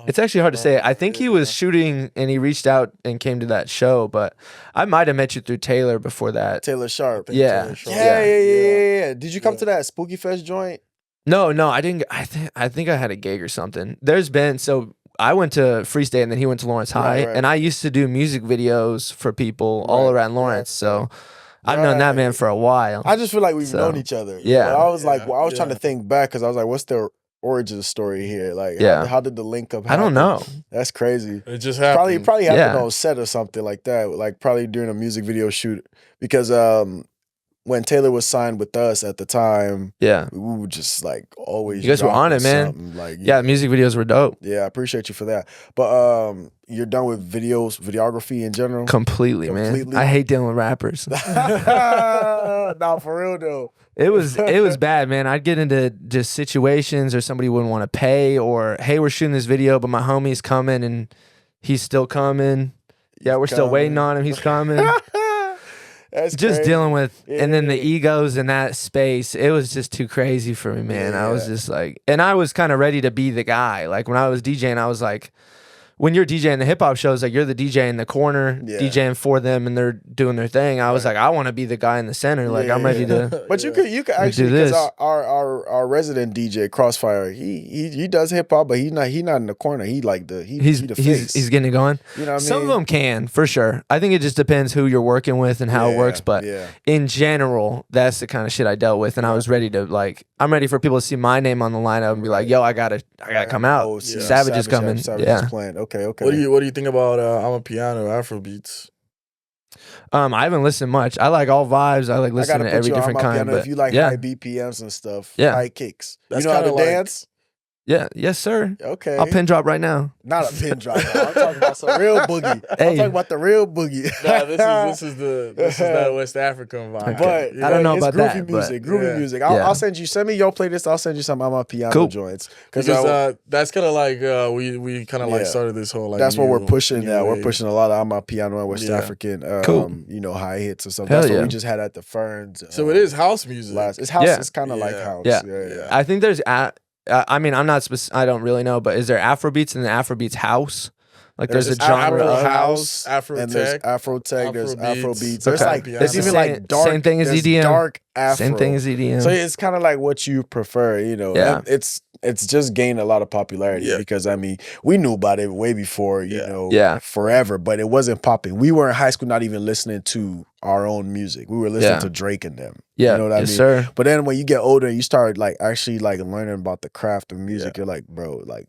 it's actually hard to say. I think he was shooting and he reached out and came to that show, but I might have met you through Taylor before that. Taylor Sharp. Yeah. Yeah. Did you come to that Spooky Fest joint? No, I didn't. I think I had a gig or something. I went to Free State and then he went to Lawrence High, and I used to do music videos for people all around Lawrence. So I've known that man for a while. I just feel like we've known each other. Yeah. But I was like, I was trying to think back because I was like, what's the origin story here? Like, how did the link up happen? I don't know. That's crazy. It just happened. Probably happened on set or something like that. Like probably during a music video shoot because when Taylor was signed with us at the time, we were just like always. You guys were on it, man. Like, music videos were dope. Yeah, I appreciate you for that. But you're done with videography in general? Completely, man. I hate dealing with rappers. Nah, for real though. It was bad, man. I'd get into just situations or somebody wouldn't want to pay or, hey, we're shooting this video, but my homie's coming and he's still coming. We're still waiting on him. He's coming. That's just crazy. dealing with, and then the egos in that space, it was just too crazy for me, man. I was just like, and I was kind of ready to be the guy. Like when I was DJing, I was like, when you're DJing the hip hop shows, like you're the DJ in the corner, DJing for them, and they're doing their thing. I was like, I want to be the guy in the center. Like I'm ready to. But you could actually, because our resident DJ Crossfire, he does hip hop, but he's not in the corner. He like he's the face. He's getting it going. You know what I mean? Some of them can for sure. I think it just depends who you're working with and how it works. But in general, that's the kind of shit I dealt with, and I was ready to I'm ready for people to see my name on the lineup and be like, yo, I gotta come out. Oh, Savage is coming. Savage is playing. Okay. What do you think about I'm a Piano Afrobeats? I haven't listened much. I like all vibes. I like listening to every different kind. But if you like high BPMs and stuff, high kicks, that's you know how to dance. Yeah, yes, sir. Okay. I'll pin drop right now. Not a pin drop. I'm talking about some real boogie. Hey. I'm talking about the real boogie. Nah, this is that West African vibe. But I don't know about groovy that. Music, groovy music. I'll send you your playlist. I'll send you some of my piano joints. Because that's kind of like we kind of like started this whole like. That's what we're pushing now. We're pushing a lot of my piano and West African, high hits or something. That's what we just had at the Ferns. So it is house music. It's house. It's kind of like house. Yeah. I think there's I mean, I'm not I don't really know, but is there Afrobeats and the Afrobeats house? Like there's a genre Afro of house, Afro and tech, there's Afro tech, there's Afrobeats. There's like there's even like dark. Same thing as EDM. Dark Afro. Same thing as EDM. So it's kind of like what you prefer, you know. Yeah. It's just gained a lot of popularity because I mean we knew about it way before, you know, forever, but it wasn't popping. We were in high school not even listening to our own music. We were listening to Drake and them. Yeah, you know what I mean? Sir. But then when you get older and you start like actually like learning about the craft of music, you're like, bro, like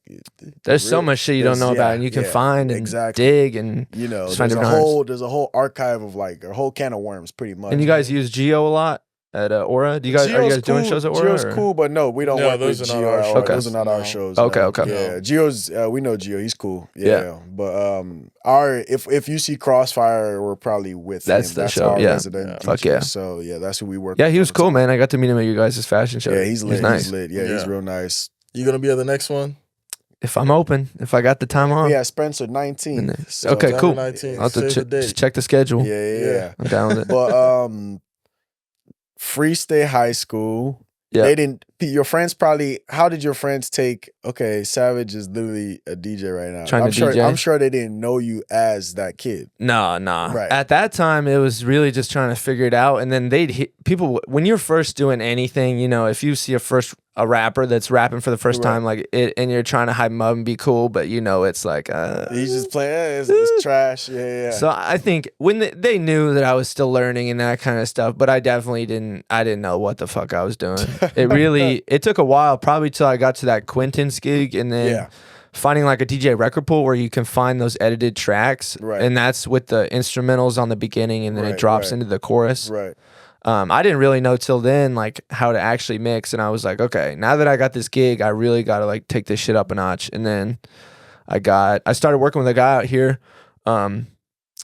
there's so much shit you don't know about, and you can find and dig and you know, there's a whole archive of like a whole can of worms, pretty much. And you guys use Geo a lot at Aura? Are you guys doing shows at Aura? Geo's cool, but no, we don't work with Geo. Those are not our shows. Okay. Yeah, Geo's we know Geo. He's cool. Yeah. But if you see Crossfire, we're probably with him. That's show. Our resident. Fuck yeah. So yeah, that's who we work. Yeah, he was cool, man. I got to meet him at you guys' fashion show. Yeah, he's lit. He's nice. He's lit. Yeah, he's real nice. You gonna be at the next one? If I'm open, if I got the time on. Yeah, Spencer 19th. So, okay, cool. 19th. I'll have to just check the schedule. Yeah. I'm down with it. But Free State High School. Yeah. They didn't. Your friends probably. How did your friends take? Okay, Savage is literally a DJ right now. I'm sure they didn't know you as that kid. Nah. Right. At that time, it was really just trying to figure it out. And then people when you're first doing anything, you know, if you see a rapper that's rapping for the first time, like it, and you're trying to hype him up and be cool, but you know, it's like he's just playing. It's trash. Yeah. So I think when they knew that I was still learning and that kind of stuff, but I definitely didn't. I didn't know what the fuck I was doing. It really. It took a while, probably till I got to that Quentin's gig, and then finding like a DJ record pool where you can find those edited tracks, and that's with the instrumentals on the beginning, and then it drops into the chorus. Right. I didn't really know till then like how to actually mix, and I was like, okay, now that I got this gig, I really got to like take this shit up a notch. And then I started working with a guy out here, and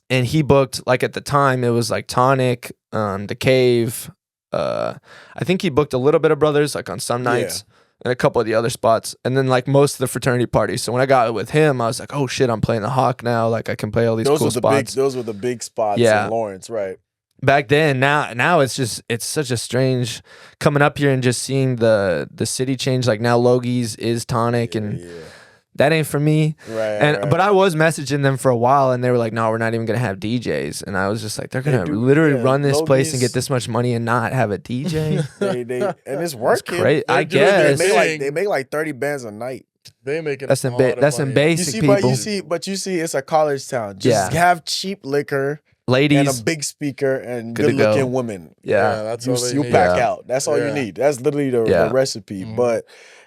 he booked like at the time it was like Tonic, The Cave. I think he booked a little bit of Brothers like on some nights and a couple of the other spots, and then like most of the fraternity parties. So when I got with him, I was like, oh shit, I'm playing the Hawk now. Like I can play all these cool spots. Those were the big spots in Lawrence, right? Back then, now it's such a strange coming up here and just seeing the city change. Like now Logie's is Tonic and that ain't for me. Right. But I was messaging them for a while, and they were like, "No, we're not even gonna have DJs." And I was just like, "They're gonna literally run this place and get this much money and not have a DJ." and it's working. Great, I guess they make like 30 bands a night. They making that's in basic people. But you see, it's a college town. Just have cheap liquor. Ladies and a big speaker and good-looking women. Yeah, that's all you pack out. That's all you need. That's literally the recipe. But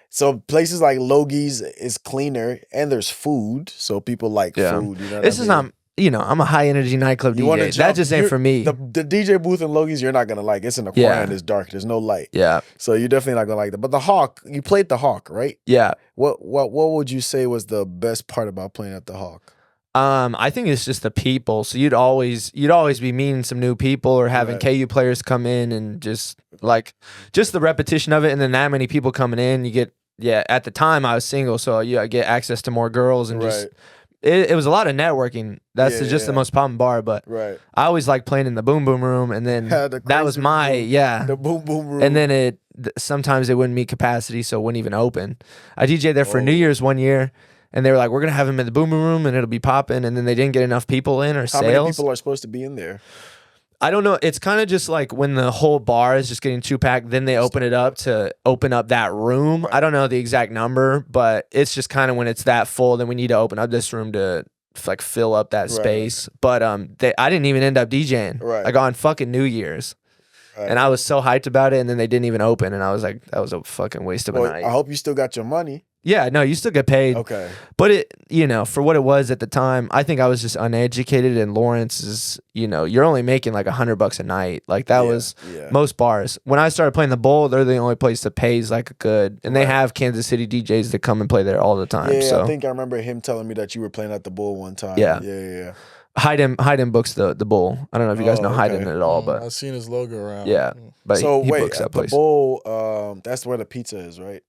so places like Logie's is cleaner and there's food, so people like food. You know this is not. You know, I'm a high energy nightclub DJ. That just ain't for me. The DJ booth in Logie's, you're not gonna like. It's in the corner and it's dark. There's no light. Yeah. So you're definitely not gonna like that. But the Hawk, you played the Hawk, right? Yeah. What would you say was the best part about playing at the Hawk? I think it's just the people. So you'd always be meeting some new people or having KU players come in and just the repetition of it, and then that many people coming in, you get at the time I was single, so I get access to more girls and just it was a lot of networking. That's just the most popping bar, but I always like playing in the boom boom room, and then that was my the boom boom room, and then sometimes it wouldn't meet capacity, so it wouldn't even open. I DJ'd there for New Year's one year. and they were like, we're gonna have him in the boom boom room and it'll be popping, and then they didn't get enough people in or How sales. many people are supposed to be in there? I don't know. It's kind of just like when the whole bar is just getting too packed, then they open it up to open up that room. I don't know the exact number, but it's just kind of when it's that full, then we need to open up this room to like fill up that space. But I didn't even end up DJing. Like on fucking New Year's. And I was so hyped about it, and then they didn't even open, and I was like, that was a fucking waste of a night. I hope you still got your money. Yeah, no, you still get paid. Okay. But it, you know, for what it was at the time, I think I was just uneducated, and Lawrence is, you know, you're only making like $100 a night. Like that was most bars. When I started playing the Bowl, they're the only place that pays like a good, and they have Kansas City DJs that come and play there all the time. Yeah, so I think I remember him telling me that you were playing at the Bull one time. Yeah. Yeah. Hayden books the Bowl. I don't know if you guys know Hayden at all, but I've seen his logo around. yeah. But So he wait, books that at the place. Bull, that's where the pizza is, right?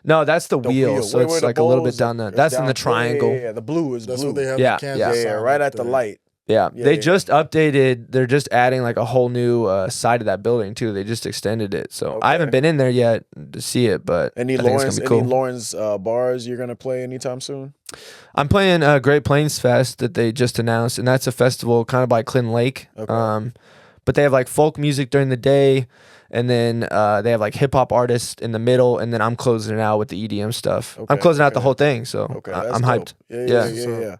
No, that's the wheel. So Where it's the like a little Bull bit is, down there. it's That's in the down- triangle. Yeah, the blue is That's blue. what they have. Yeah, the Kansas yeah. Yeah, sign right up at the there. light. Yeah, Yeah, they yeah. just updated. They're just adding like a whole new side of that building too. They just extended it, so I haven't been in there yet to see it. But Any I think it's Lawrence, gonna be cool. any Lawrence bars you're gonna play anytime soon? I'm playing Great Plains Fest that they just announced, and that's a festival kind of by Clinton Lake. Okay. But they have like folk music during the day, and then they have like hip hop artists in the middle, and then I'm closing it out with the EDM stuff. I'm Okay, closing out the okay. whole thing, so Okay, I'm that's hyped. dope. Yeah. Yeah.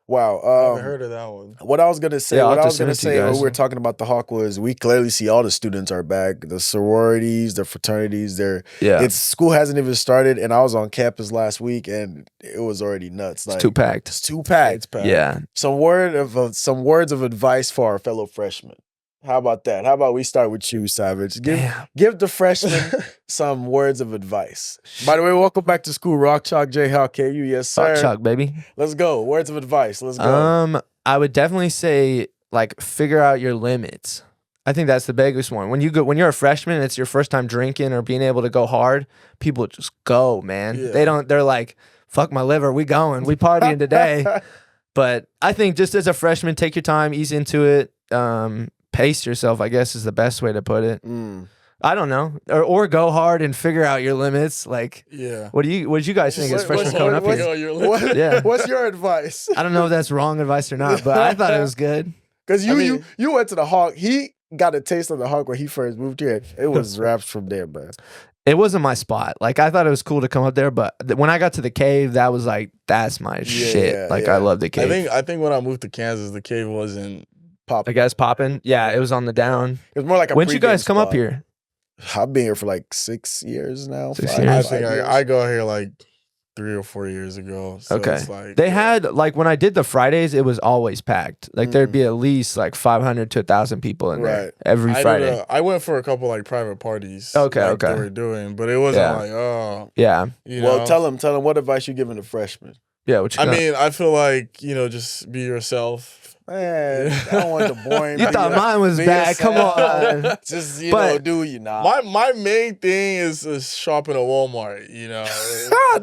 Wow. I haven't heard of that one. What I was gonna say, Yeah, I'll what I have to was send gonna it to you say when guys. we were talking about the Hawk was we clearly see all the students are back. The sororities, the fraternities, Yeah. it's school hasn't even started, and I was on campus last week and it was already nuts. Like It's too packed. It's too packed. It's packed. Yeah. Some words of advice for our fellow freshmen. How about that? How about we start with you, Savage? Give the freshmen some words of advice. By the way, welcome back to school, Rock Chalk J. How KU? Yes, sir. Hot Chuck, baby. Let's go. Words of advice. Let's go. I would definitely say like figure out your limits. I think that's the biggest one. When you're a freshman, it's your first time drinking or being able to go hard. People just go, man. Yeah. They're like, fuck my liver, we partying today. But I think just as a freshman, take your time, ease into it. Pace yourself, I guess is the best way to put it. I don't know, or go hard and figure out your limits. Like, what do you guys think as freshmen coming up here? What's your advice? I don't know if that's wrong advice or not, but I thought it was good. Because you went to the Hawk. He got a taste of the Hawk when he first moved here. It was raps from there, man. It wasn't my spot. Like I thought it was cool to come up there, but when I got to the cave, that was like that's my shit. Like I love the cave. I think when I moved to Kansas, the cave wasn't I guess popping. Yeah, it was on the down. It was more like a When'd you guys pregame come up spot. here? I've been here for like 6 years now. 6 5 years. I think years. I got here like 3 or 4 years ago. So Okay. it's like, They had like when I did the Fridays, it was always packed. Like there'd be at least like 500 to 1,000 people in there every Friday. I went for a couple like private parties. Okay, like, okay. They were doing, but it wasn't like Yeah. you Well, know. tell him what advice you giving the freshmen. Yeah, what you I got? mean, I feel like just be yourself. Man, I don't want the boring. You thought mine was be bad. Come yourself. on. Just But- do you not? My main thing is shopping at Walmart.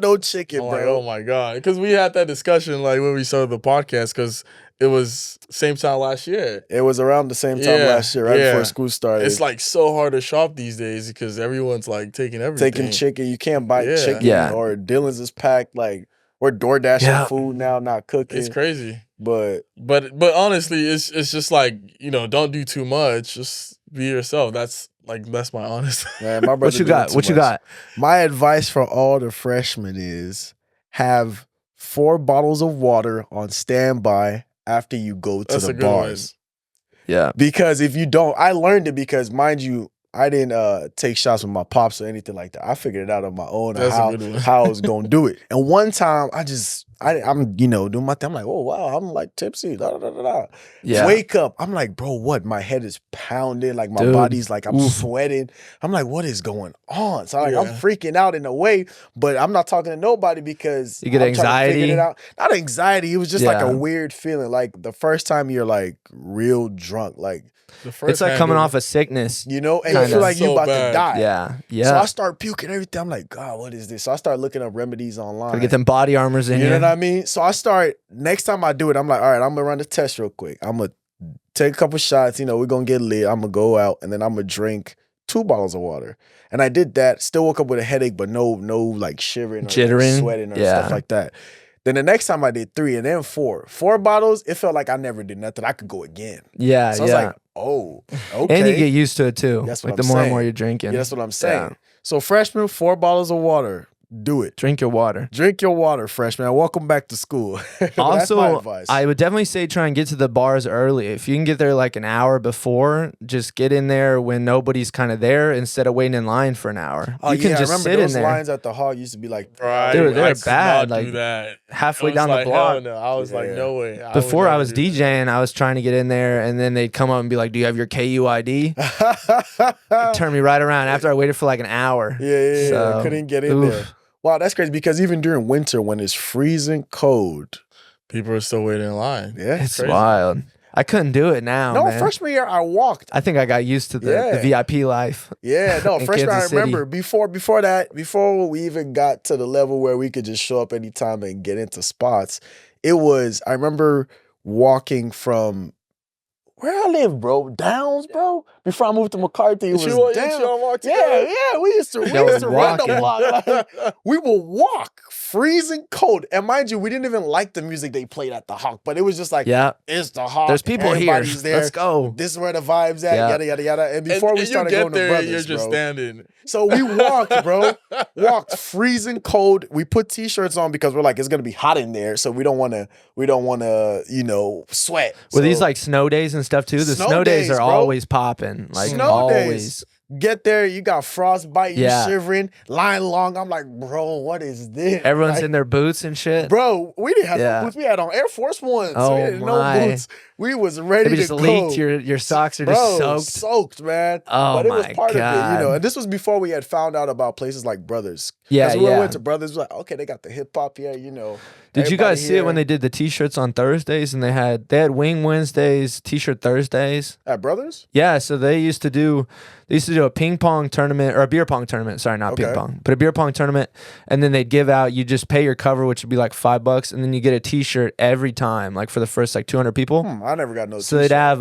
No chicken, I'm bro. like, oh my god, because we had that discussion like when we started the podcast because it was same time last year. It was around the same time last year, right before school started. It's like so hard to shop these days because everyone's like taking everything. taking chicken. You can't buy Yeah. chicken. Yeah. Or Dylan's is packed. Like we're door dashing Yeah. food now, not cooking. It's crazy. But But honestly, it's just like don't do too much. Just be yourself. That's my honest. man, my brother. What you got? What you got? My advice for all the freshmen is have 4 bottles of water on standby after you go to That's the a good one. bars. Yeah. Because if you don't, I learned it because mind you, I didn't take shots with my pops or anything like that. I figured it out on my own That's a how, good one. how I was gonna do it. And one time I'm doing my thing. I'm like, oh wow, I'm like tipsy. Da, da, da, da, da. Yeah. Wake up. I'm like, bro, what? My head is pounding, like my Dude. body's like I'm Oof. sweating. I'm like, what is going on? So I'm Yeah. freaking out in a way, but I'm not talking to nobody because You get I'm trying to figure anxiety? it out. Not anxiety. It was just like Yeah. a weird feeling. Like the first time you're like real drunk, like The first It's like time coming it- off a sickness. and you Kinda. feel like you So about bad. to die. Yeah. Yeah. So I start puking everything. I'm like, God, what is this? So I start looking up remedies online. Gotta get them body armors in You here. know what I mean? So I start, next time I do it, I'm like, all right, I'm gonna run the test real quick. I'm gonna take a couple shots, we're gonna get lit. I'm gonna go out and then I'm gonna drink 2 bottles of water. And I did that, still woke up with a headache, but no like shivering or Jittering? sweating or Yeah. stuff like that. Then the next time I did 3 and then 4. 4 bottles, it felt like I never did nothing. I could go again. Yeah, So I was like, oh, okay. And you get used to it too. That's like what the I'm more and saying. more you're drinking. Yeah, that's what I'm saying. Yeah. So freshman, 4 bottles of water. Do it. Drink your water. Drink your water, freshman. Welcome back to school. That's my Also, advice. I would definitely say try and get to the bars early. If you can get there like an hour before, just get in there when nobody's kind of there instead of waiting in line for an hour. Oh, You can yeah, just I remember sit in those there. lines at the Hog used to be like, Right. Dude, they're I could bad, not like, do that. halfway I was down the like, block. hell no. I was like, no way. Before would I never was do that. DJing, I was trying to get in there, and then they'd come up and be like, "Do you have your KUID?" Turn me right around after I waited for like an hour. Yeah. So, Couldn't get in oof. there. Wow, that's crazy because even during winter when it's freezing cold, People are still waiting in line. yeah. It's Crazy. wild. I couldn't do it now, No, man. freshman year I walked. I think I got used to the VIP life. Yeah, no, in freshman I Kansas City. remember before that, before we even got to the level where we could just show up anytime and get into spots, I remember walking from where I live, bro, Downs, bro. Before I moved to McCarthy, it was Downs. Yeah, we used to run the walking. block. Like, we would walk, freezing cold. And mind you, we didn't even like the music they played at the Hawk, but it was just like, Yeah. it's the Hawk. There's people here. Everybody's there. Let's go. This is where the vibe's at, Yeah. yada, yada, yada. And before we started you get going to there, Brothers, you're just bro. standing. So we walked, bro. Walked freezing cold. We put t-shirts on because we're like, it's gonna be hot in there. So we don't wanna, sweat. Were these So like snow days and stuff too? The Snow snow days days, are bro. always popping. Like Snow always. days. Get there, you got frostbite, you Yeah. shivering, line long. I'm like, bro, what is this? Everyone's Like, in their boots and shit. Bro, we didn't have Yeah. no boots. We had on Air Force Ones. Oh, we didn't my. no boots. We was ready Maybe to just go. leaked. Your socks are just Bro, soaked. man. Oh, but it was my part of it, God. And this was before we had found out about places like Brothers. Yeah, Because when we yeah. went to Brothers, we're like, okay, they got the hip hop here, Did you guys everybody see it when here. they did the t-shirts on Thursdays and they had Wing Wednesdays, t-shirt Thursdays? At Brothers? Yeah, so they used to do a ping pong tournament or a beer pong tournament. Sorry, not ping Okay. pong, but a beer pong tournament. And then they'd give out, you just pay your cover, which would be like $5, and then you get a t-shirt every time, like for the first like 200 people. I never got no So they'd have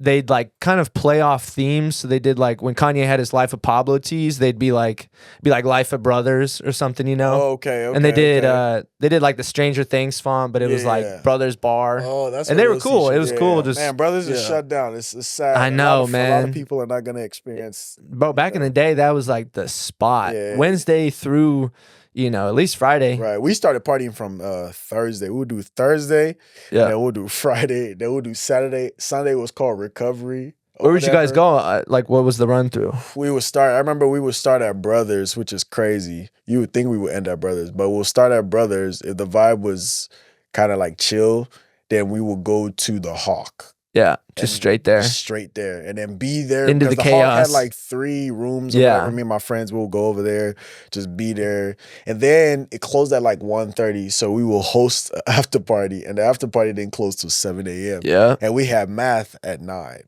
they'd like kind of play off themes. So they did like when Kanye had his Life of Pablo tees, they'd be like Life of Brothers or something, Okay. and they did like the Stranger Things font, but it was Yeah. like Brothers Bar. Oh, that's And what they were those cool. It t-shirts- was cool. Just Man, Brothers is Yeah. shut down. It's sad. I know, a lot of man. people are not going to experience. Bro, back in the day, that was like the spot. Yeah. Wednesday through, at least Friday. Right. We started partying from Thursday. We would do Thursday. Yeah. Then we'll do Friday. Then we'll do Saturday. Sunday was called Recovery. or Where would you guys whatever. go? Like, what was the run through? I remember we would start at Brothers, which is crazy. You would think we would end at Brothers, but we'll start at Brothers. If the vibe was kind of like chill, then we will go to the Hawk. Yeah, just straight there. Straight there. And then be there. Into because the Hawk had chaos. like 3 rooms. Or Yeah. whatever. Me and my friends will go over there, just be there. And then it closed at like 1:30. So we will host an after party. And the after party didn't close till 7 a.m. Yeah. And we had math at 9.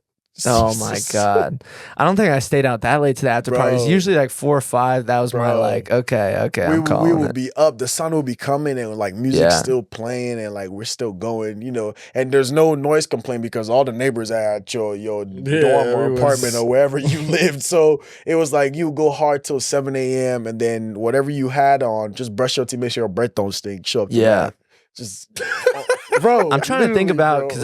Oh my God. I don't think I stayed out that late to the after parties. Bro. Usually like 4 or 5. That was my Bro. like, okay, I'm we calling would it. be up. The sun will be coming and like music's Yeah. still playing and like we're still going, and there's no noise complaint because all the neighbors are at your dorm or everyone's- apartment or wherever you lived. So it was like you go hard till 7 a.m. and then whatever you had on, just brush your teeth, make sure your breath don't stink. Show up to Yeah. that. Just bro. I'm trying to think literally, about bro. because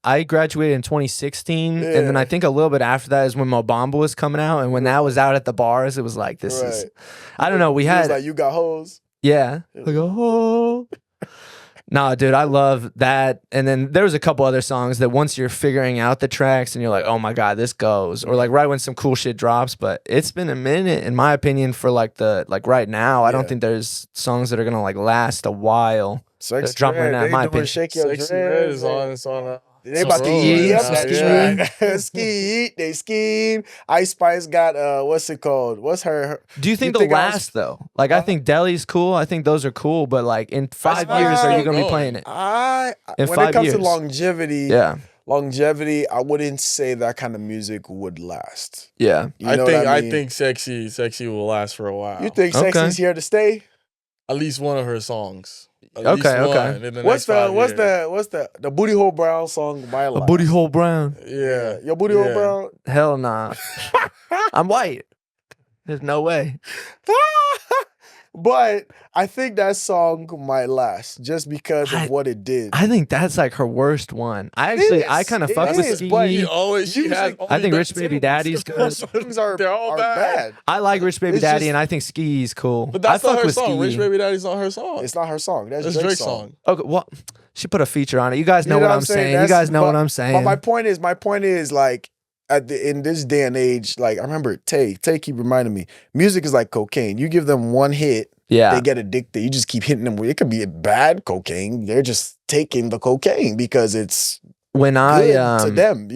I graduated in 2016, and then Yeah. I think a little bit after that is when Mo Bamba was coming out, and when that was out at the bars, it was like this is, Right. I don't know. We He was had like, you got hoes. yeah, like oh, nah, dude, I love that. And then there was a couple other songs that once you're figuring out the tracks and you're like, oh my God, this goes, or like right when some cool shit drops. But it's been a minute, in my opinion, for like right now. I don't Yeah. think there's songs that are gonna like last a while. Sex dropping right now, Red, in my they doing opinion. Shake Your Sexy Dread. Red is on. It's on. They about to Bro, eat yeah, up that yeah. track. Ski, they skiing. Ice Spice got what's it called? What's her? Do you think You they'll think I was- last though? Like I think Delhi's cool. I think those are cool. But like in 5 years, are you gonna be going. playing it? In When 5 it comes to years. longevity, Yeah, I wouldn't say that kind of music would last. yeah. You I know think what I mean? sexy will last for a while. You think Okay. Sexy's here to stay? At least one of her songs. At Okay, least okay. one in the What's next 5 years. the Booty Hole Brown song? My A Life. booty hole brown. Yeah. Your Booty Hole Yeah. Brown. Hell nah. I'm white. There's no way. But I think that song might last just because of what it did. I think that's like her worst one. I kind of fuck with Ski. But she has I think Rich Baby Daddy's good. Songs are all bad. I like Rich Baby It's Daddy, just- and I think Ski's cool. But that's I not fuck her with song. Ski. Rich Baby Daddy's not her song. It's not her song. That's It's Drake's Drake's song. Okay, well, she put a feature on it. You guys know You what I'm saying. You That's- guys know but- what I'm saying. But my point is like in this day and age, like I remember Tay keep reminding me, music is like cocaine. You give them one hit, Yeah. they get addicted. You just keep hitting them with it could be a bad cocaine. They're just taking the cocaine because it's When good I to them,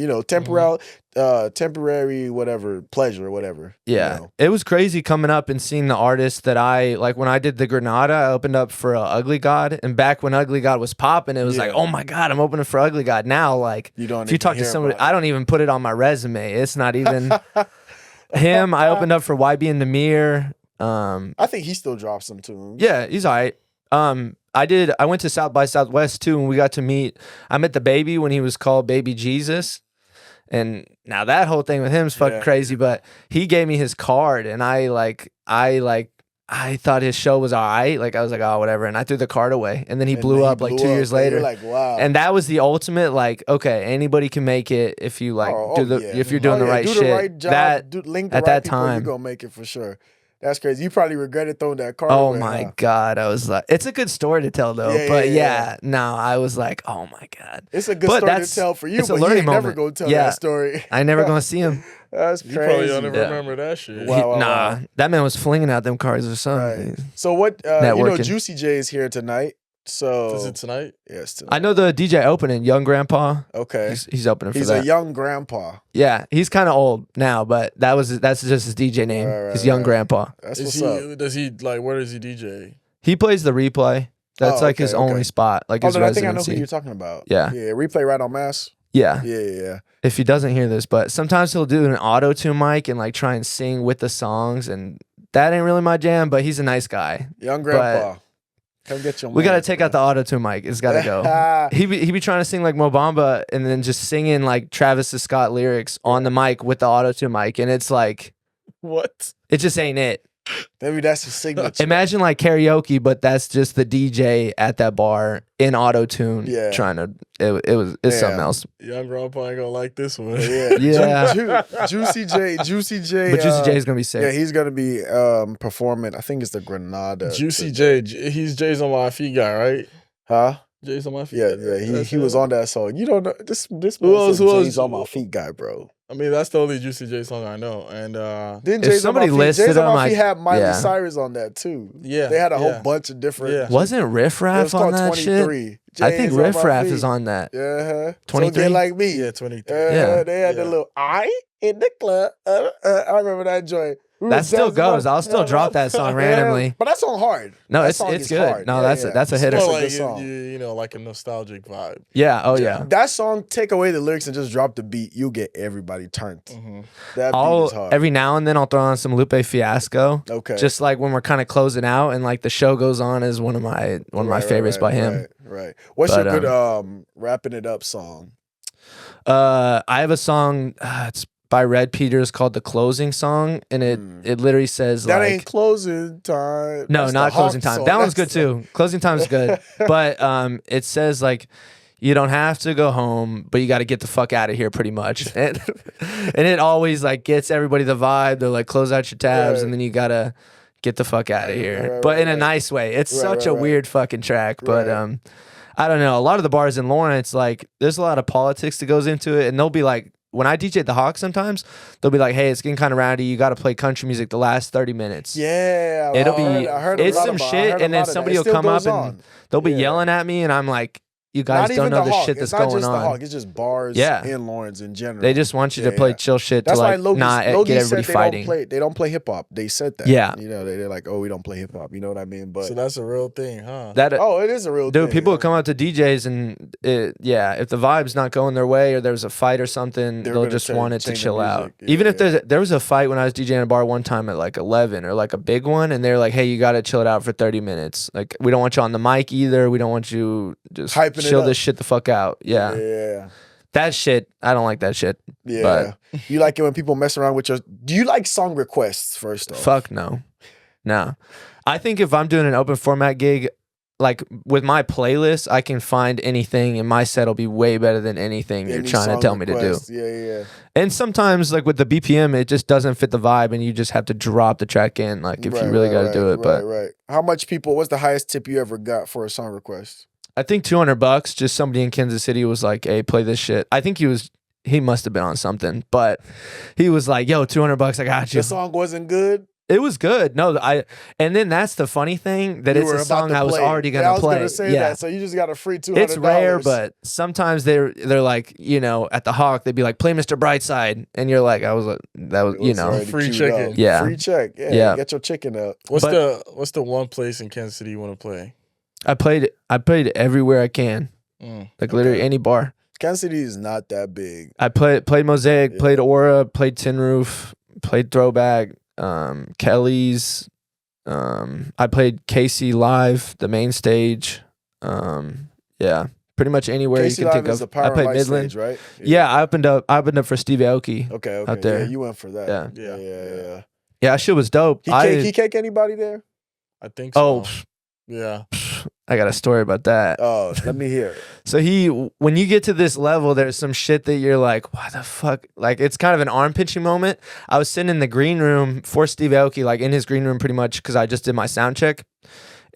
temporary whatever pleasure or whatever. Yeah, you know. it was crazy coming up and seeing the artists that I like. When I did the Granada, I opened up for Ugly God, and back when Ugly God was popping, it was like, oh my God, I'm opening for Ugly God. Now, like, You don't if you even talk to hear somebody, about it. I don't even put it on my resume. It's not even him. I opened up for YB and Namir. I think he still drops some tunes. Yeah, he's all right. I went to South by Southwest too, and we got to meet. I met the baby when he was called Baby Jesus. And now that whole thing with him is fucking crazy, but he gave me his card, and I thought his show was all right. Like I was like, oh, whatever. And I threw the card away, and then he blew up like 2 years later. You're like, wow. And that was the ultimate, like, okay, anybody can make it if you like if you're doing the right do shit. the right job, that link the at right that people, time, you're gonna make it for sure. That's crazy. You probably regretted throwing that card. oh away, my huh? God, I was like, it's a good story to tell though. No, I was like, oh my God, It's a good But story that's- to tell for you, it's a but you learning ain't never moment. gonna tell Yeah. that story. I ain't never gonna see him. That's You probably crazy. don't even Yeah. remember that shit. Wow. Nah, that man was flinging out them cards or something. Right. So what? You know, Networking. Juicy J is here tonight. So Is it tonight? yes, tonight. I know the DJ opening, Young Grandpa. Okay, He's opening for he's that. a young grandpa. Yeah, he's kind of old now, but that's just his DJ name. Right, He's Young right. Grandpa. That's Is what's he? up. Does he like? Where does he DJ? He plays the replay. That's Oh, like his okay, only okay. spot, like Oh, his then I think I know residency. who you're talking about. Yeah. yeah. Replay right on Mass. Yeah. Yeah. If he doesn't hear this, but sometimes he'll do an auto tune mic and like try and sing with the songs, and that ain't really my jam. But he's a nice guy. Young grandpa. Come get your. We gotta man, take bro. out the auto tune mic. It's gotta go. He be trying to sing like Mo Bamba and then just singing like Travis Scott lyrics on the mic with the auto tune mic, and it's like What? it just ain't it. Maybe that's his signature. Imagine like karaoke, but that's just the DJ at that bar in auto tune. Yeah. Trying to it's something else. Young grandpa ain't gonna like this one. Yeah. Yeah. Juicy J. But Juicy J is gonna be sick. Yeah, he's gonna be performing. I think it's the Granada. Juicy J. He's Jay's on my feet guy, right? Huh? Jay's on my feet. Yeah. He was on that song. You don't know this. Who else? Jay's on my feet, guy, bro. I mean, that's the only Juicy J song I know. And Didn't If Jay's somebody on my feet, listed Jay's on them, my feet had Miley yeah. Cyrus on that too. Yeah, they had a whole yeah. bunch of different. Yeah. Wasn't Riff It was Raff on called that 23. shit? I think Jay's on Riff my Raff feet. is on that. Yeah, 23? So get like me. yeah, 23. Yeah. They had the Yeah. little I in the club. I remember that joint. We That was still dancing goes. on- I'll still drop that song Yeah, randomly. but that song hard. No, That it's song it's is good. hard. No, Yeah, that's yeah. that's a It's hitter. more More a like good song. you know, like a nostalgic vibe. Yeah. Oh yeah. That song, take away the lyrics and just drop the beat, you get everybody turned. Mm-hmm. That beat is hard. Every now and then I'll throw on some Lupe Fiasco. Okay. Just like when we're kind of closing out and like the show goes on is one of my favorites by him. Right. What's But, your good wrapping it up song? I have a song. It's by Red Peters called "The Closing Song," and it literally says That like ain't closing time. no, That's not the closing Hawk time. song. That one's That's good too. Closing time is good, but it says like you don't have to go home, but you got to get the fuck out of here, pretty much. And it always like gets everybody the vibe. They're like, close out your tabs, Right. and then you gotta get the fuck out of here, right, but in a right. nice way. It's Right, such right, a right. weird fucking track, but Right. I don't know. A lot of the bars in Lawrence, like, there's a lot of politics that goes into it, and they'll be like, when I DJ at the Hawk, sometimes they'll be like, "Hey, it's getting kind of rowdy. You got to play country music the last 30 minutes." Yeah. It'll I heard a it's lot some about- I shit, heard a and then lot of that. somebody It will still come up goes and on. they'll be Yeah. yelling at me, and I'm like, "You guys Not don't even know the the Hawk. shit It's that's not going just the on." Hawk. It's just bars Yeah. in Lawrence in general. They just want you to Yeah, play yeah. chill shit That's to why like Logie, not Logie get said everybody fighting. they don't play hip hop. They said that. Yeah. You know, they're like, oh, we don't play hip hop. You know what I mean? But So that's a real thing, huh? That oh, it is a real dude, thing. people would come up to DJs and if the vibe's not going their way or there's a fight or something, They're they'll gonna just want it to change the chill out. music. Yeah, Even if yeah. there was a fight when I was DJing a bar one time at like 11 or like a big one, and they're like, "Hey, you got to chill it out for 30 minutes. Like, we don't want you on the mic either. We don't want you just Hyping it chill up. this shit the fuck out." Yeah. Yeah. That shit, I don't like that shit. Yeah. You like it when people mess around with your. Do you like song requests first off? Fuck no. No. I think if I'm doing an open format gig, like with my playlist, I can find anything and my set will be way better than anything you're Any trying to song tell me to do. request. Yeah. And sometimes like with the BPM, it just doesn't fit the vibe and you just have to drop the track in, like if you really got to do it. But How much people, what's the highest tip you ever got for a song request? I think $200, just somebody in Kansas City was like, hey, play this shit. I think he must have been on something, but he was like, yo, $200, I got you. The song wasn't good? It was good. No, and then that's the funny thing that it's a song I was already gonna play. I was gonna say that. So you just got a free $200. It's rare, but sometimes they're like, you know, at the Hawk they'd be like, play Mr. Brightside, and you're like, that was you know, free chicken. Yeah, free check. Yeah, get your chicken up. What's the one place in Kansas City you want to play? I played everywhere I can, like literally any bar. Kansas City is not that big. I played Mosaic, played Aura, played Tin Roof, played Throwback. Kelly's, I played KC Live, the main stage. Yeah, pretty much anywhere KC you can Live think is of. The I played Midland, stage, right? Yeah, I opened up for Steve Aoki. Okay, out there. Yeah, you went for that. Yeah. Yeah, that shit was dope. He cake anybody there? I think so. Oh, yeah. I got a story about that. Oh, let me hear it. So when you get to this level, there's some shit that you're like, what the fuck? Like, it's kind of an arm pinching moment. I was sitting in the green room for Steve Aoki, like in his green room pretty much, because I just did my sound check.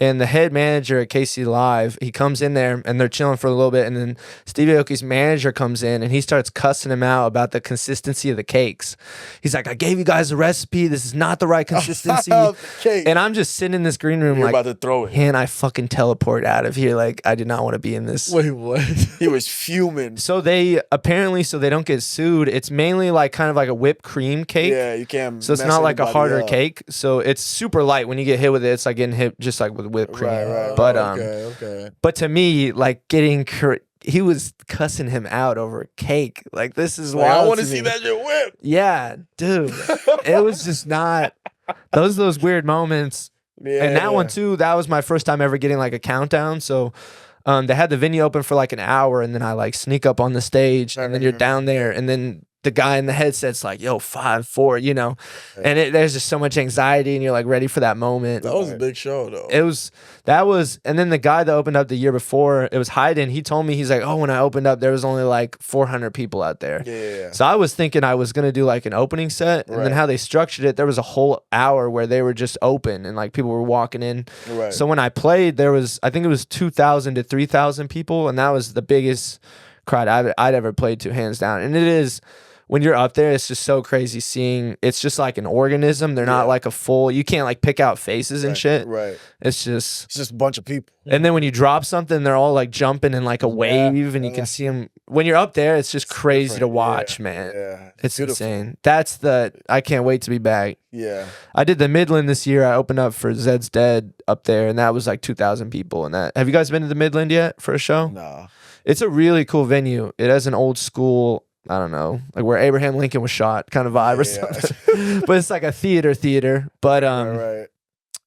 And the head manager at KC Live, he comes in there and they're chilling for a little bit. And then Steve Aoki's manager comes in and he starts cussing him out about the consistency of the cakes. He's like, I gave you guys a recipe. This is not the right consistency. And I'm just sitting in this green room You're like, about to throw it. Can I fucking teleport out of here? Like, I did not want to be in this. Wait, what? He was fuming. So they don't get sued, it's mainly like kind of like a whipped cream cake. Yeah, you can't. So it's not like a harder cake. So it's super light. When you get hit with it, it's like getting hit just like with whipped cream. Right. But okay. But to me, like he was cussing him out over cake. Like, this is wild. I want to see me. that shit whip. Yeah, dude. It was just not those weird moments. Yeah, and that one too, that was my first time ever getting like a countdown. So they had the venue open for like an hour and then I like sneak up on the stage and then you're down there and then the guy in the headset's like, yo, 5, 4, you know, and there's just so much anxiety and you're like ready for that moment. That was a big show though. And then the guy that opened up the year before, it was Hayden. He told me, he's like, oh, when I opened up, there was only like 400 people out there. Yeah. So I was thinking I was going to do like an opening set. And then how they structured it, there was a whole hour where they were just open and like people were walking in. Right. So when I played, I think it was 2,000 to 3,000 people. And that was the biggest crowd I'd ever played to, hands down. And it is, when you're up there, it's just so crazy seeing. It's just like an organism. They're not like a full. You can't like pick out faces and shit. Right. It's just a bunch of people. And then when you drop something, they're all like jumping in like a wave, and you can see them. When you're up there, it's just crazy to watch, man. Yeah. It's beautiful. insane. I can't wait to be back. Yeah. I did the Midland this year. I opened up for Zed's Dead up there, and that was like 2,000 people. And have you guys been to the Midland yet for a show? No. It's a really cool venue. It has an old school, I don't know, like where Abraham Lincoln was shot kind of vibe or something. But it's like a theater. But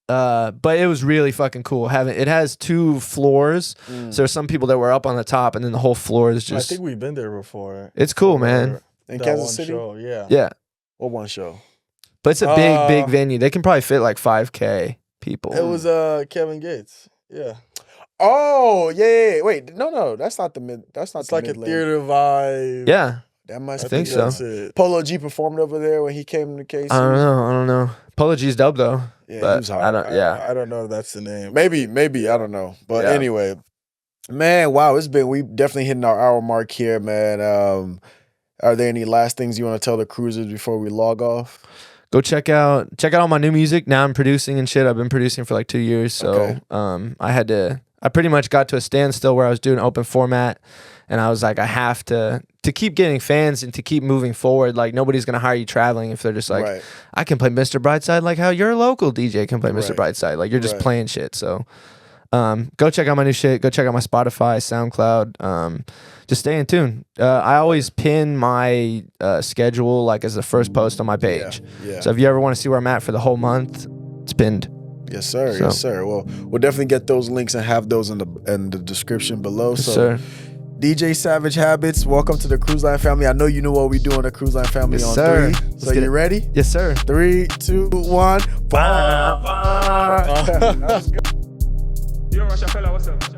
but it was really fucking cool. It has 2 floors. So there's some people that were up on the top and then the whole floor is just, I think we've been there before. It's cool, man. In Kansas City? Show, yeah. Yeah. What one show? But it's a big venue. They can probably fit like 5K people. It was Kevin Gates. Yeah. Oh, yeah. Wait, no, that's not the mid. That's not. It's like Midland. a theater vibe. Yeah. That must. I think so. That's it. Polo G performed over there when he came to KC. I don't know. Polo G's dope though. Yeah, but he was hard. I don't know if that's the name. Maybe I don't know. But anyway, man, wow, we definitely hitting our hour mark here, man. Are there any last things you want to tell the cruisers before we log off? Go check out all my new music. Now I'm producing and shit. I've been producing for like 2 years. So I pretty much got to a standstill where I was doing open format, and I was like, I have to keep getting fans and to keep moving forward. Like, nobody's gonna hire you traveling if they're just like, I can play Mr. Brightside like how your local DJ can play Mr. Brightside. Like, you're just playing shit. So go check out my new shit. Go check out my Spotify, SoundCloud. Just stay in tune. I always pin my schedule like as the first post on my page. Yeah. So if you ever want to see where I'm at for the whole month, it's pinned. Yes, sir. Yes, sir. Well, we'll definitely get those links and have those in the description below. Yes, so sir. DJ Savage Habits, welcome to the CruiseLine family. I know you know what we do on the CruiseLine family Yes, on sir. 3. Let's So get you it. ready? Yes, sir. 3, 2, 1. Yo, Rasha fella, what's up?